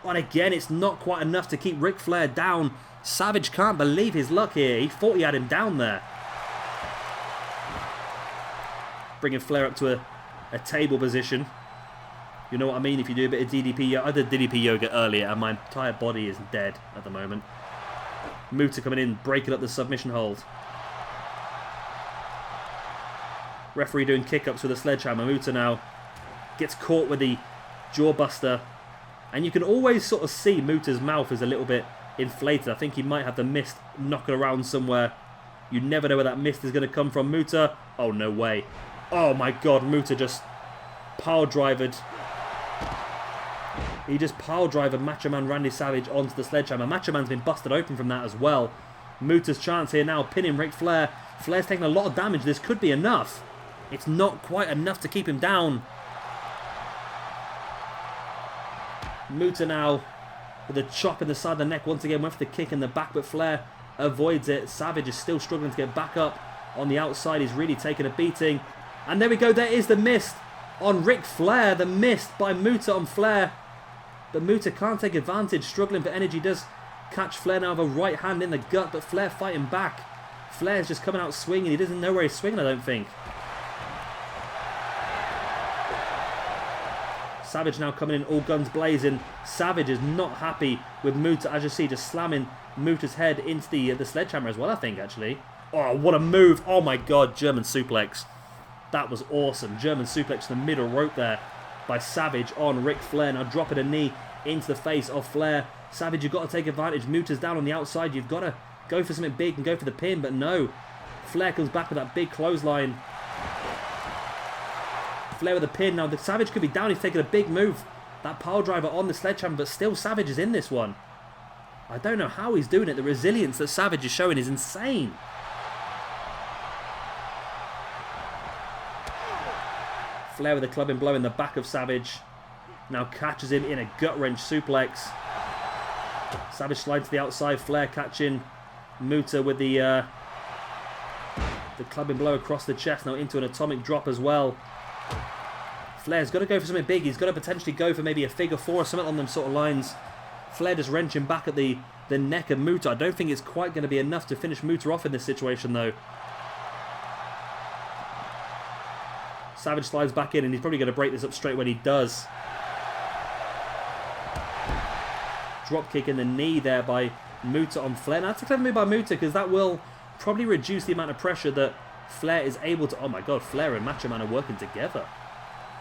And again, it's not quite enough to keep Ric Flair down. Savage can't believe his luck here. He thought he had him down there. Bringing Flair up to a table position. You know what I mean if you do a bit of DDP. I did DDP yoga earlier and my entire body is dead at the moment. Muta coming in, breaking up the submission hold. Referee doing kick-ups with a sledgehammer. Muta now gets caught with the jawbuster. And you can always sort of see Muta's mouth is a little bit inflated. I think he might have the mist knocking around somewhere. You never know where that mist is going to come from. Muta. Oh, no way. Oh, my God. Muta just power-drivered He just pile driver Macho Man Randy Savage onto the sledgehammer. Macho Man's been busted open from that as well. Muta's chance here now, pinning Ric Flair. Flair's taking a lot of damage. This could be enough. It's not quite enough to keep him down. Muta now with a chop in the side of the neck once again. Went for the kick in the back, but Flair avoids it. Savage is still struggling to get back up on the outside. He's really taking a beating. And there we go. There is the mist on Ric Flair. The mist by Muta on Flair. But Muta can't take advantage. Struggling for energy. Does catch Flair now with a right hand in the gut. But Flair fighting back. Flair's just coming out swinging. He doesn't know where he's swinging, I don't think. Savage now coming in all guns blazing. Savage is not happy with Muta, as you see, just slamming Muta's head into the sledgehammer as well, I think, actually. Oh, what a move. Oh, my God. German suplex. That was awesome. German suplex to the middle rope there by Savage on Ric Flair. Now dropping a knee into the face of Flair. Savage, you've got to take advantage. Muta's down on the outside. You've got to go for something big and go for the pin, but no. Flair comes back with that big clothesline. Flair with the pin. Now the Savage could be down. He's taking a big move. That pile driver on the sledgehammer, but still Savage is in this one. I don't know how he's doing it. The resilience that Savage is showing is insane. Flair with a clubbing blow in the back of Savage. Now catches him in a gut wrench suplex. Savage slides to the outside. Flair catching Muta with the clubbing blow across the chest. Now into an atomic drop as well. Flair's got to go for something big. He's got to potentially go for maybe a figure four or something on them sort of lines. Flair just wrenching back at the neck of Muta. I don't think it's quite going to be enough to finish Muta off in this situation, though. Savage slides back in, and he's probably going to break this up straight when he does. Drop kick in the knee there by Muta on Flair. Now, that's a clever move by Muta, because that will probably reduce the amount of pressure that Flair is able to... Oh my God, Flair and Macho Man are working together.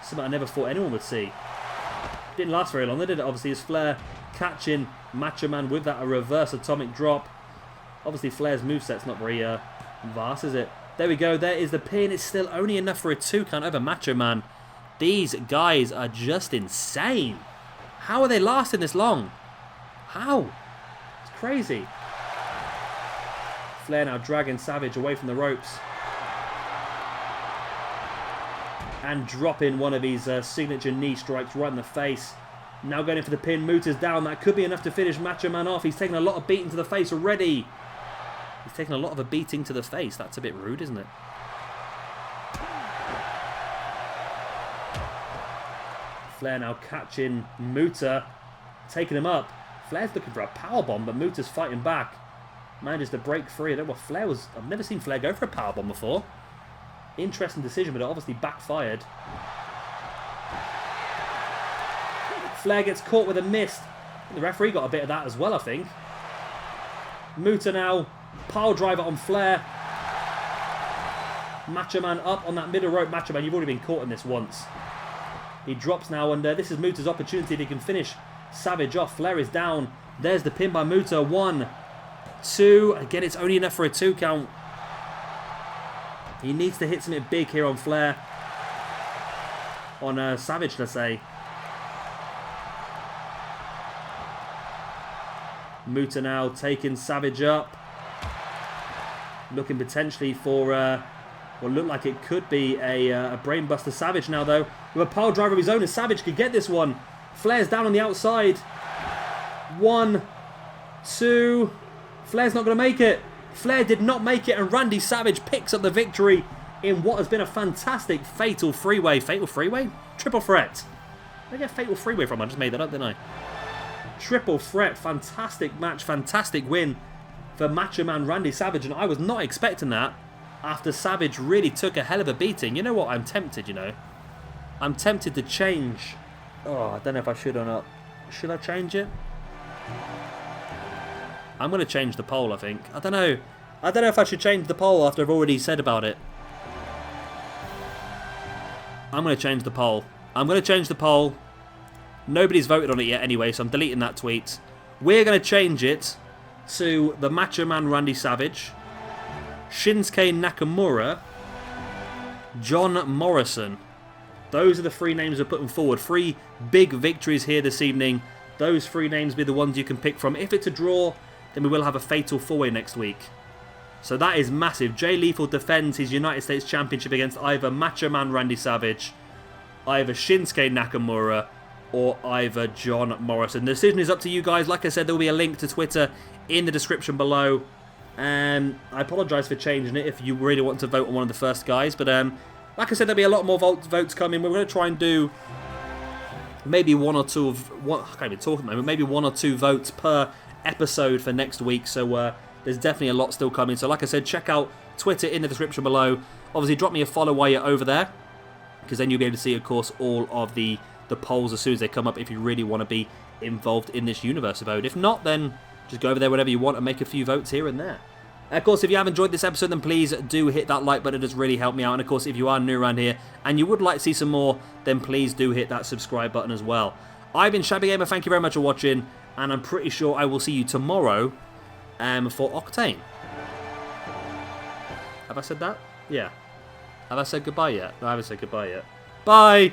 Something I never thought anyone would see. Didn't last very long, did it? Obviously, as Flair catching Macho Man with that reverse atomic drop. Obviously, Flair's moveset's not very vast, is it? There we go. There is the pin. It's still only enough for a 2 count over Macho Man. These guys are just insane. How are they lasting this long? How? It's crazy. Flair now dragging Savage away from the ropes. And dropping one of his signature knee strikes right in the face. Now going in for the pin. Muta's down. That could be enough to finish Macho Man off. He's taking a lot of beating to the face already. He's taking a lot of a beating to the face. That's a bit rude, isn't it? Flair now catching Muta. Taking him up. Flair's looking for a powerbomb, but Muta's fighting back. Manages to break free. I don't know what Flair was... I've never seen Flair go for a powerbomb before. Interesting decision, but it obviously backfired. Flair gets caught with a mist. The referee got a bit of that as well, I think. Muta now. Pile driver on Flair. Macho Man up on that middle rope. Macho Man, you've already been caught in this once. He drops now, and this is Muta's opportunity if he can finish Savage off. Flair is down. There's the pin by Muta. 1, 2. Again, it's only enough for a 2 count. He needs to hit something big here on Flair. On Savage, let's say. Muta now taking Savage up. Looking potentially for what looked like it could be a brainbuster. Savage now, though, with a pile driver of his own, and Savage could get this one. Flair's down on the outside. 1, 2. Flair's not going to make it. Flair did not make it, and Randy Savage picks up the victory in what has been a fantastic fatal three-way. Fatal three-way? Triple threat. Where did I get fatal three-way from? I just made that up, didn't I? Triple threat. Fantastic match. Fantastic win for Macho Man Randy Savage, and I was not expecting that after Savage really took a hell of a beating. You know what? I'm tempted, you know. I'm tempted to change. Oh, I don't know if I should or not. Should I change it? I'm going to change the poll, I think. I don't know. I don't know if I should change the poll after I've already said about it. I'm going to change the poll. I'm going to change the poll. Nobody's voted on it yet anyway, so I'm deleting that tweet. We're going to change it to the Macho Man Randy Savage, Shinsuke Nakamura, John Morrison. Those are the 3 names we're putting forward. 3 big victories here this evening. Those 3 names will be the ones you can pick from. If it's a draw, then we will have a fatal 4-way next week. So that is massive. Jay Lethal defends his United States Championship against either Macho Man Randy Savage, either Shinsuke Nakamura, or either John Morrison. The decision is up to you guys. Like I said, there will be a link to Twitter in the description below. I apologise for changing it if you really want to vote on one of the first guys. But like I said, there'll be a lot more votes coming. We're going to try and do maybe 1 or 2 of... I can't even talk at the moment. Maybe 1 or 2 votes per episode for next week. So there's definitely a lot still coming. So like I said, check out Twitter in the description below. Obviously, drop me a follow while you're over there, because then you'll be able to see, of course, all of the polls as soon as they come up if you really want to be involved in this universe vote. If not, then just go over there whenever you want and make a few votes here and there. Of course, if you have enjoyed this episode, then please do hit that like button. It does really help me out. And of course, if you are new around here and you would like to see some more, then please do hit that subscribe button as well. I've been Shabby Gamer. Thank you very much for watching, and I'm pretty sure I will see you tomorrow for Octane. Have I said that? Yeah. Have I said goodbye yet? No, I haven't said goodbye yet. Bye!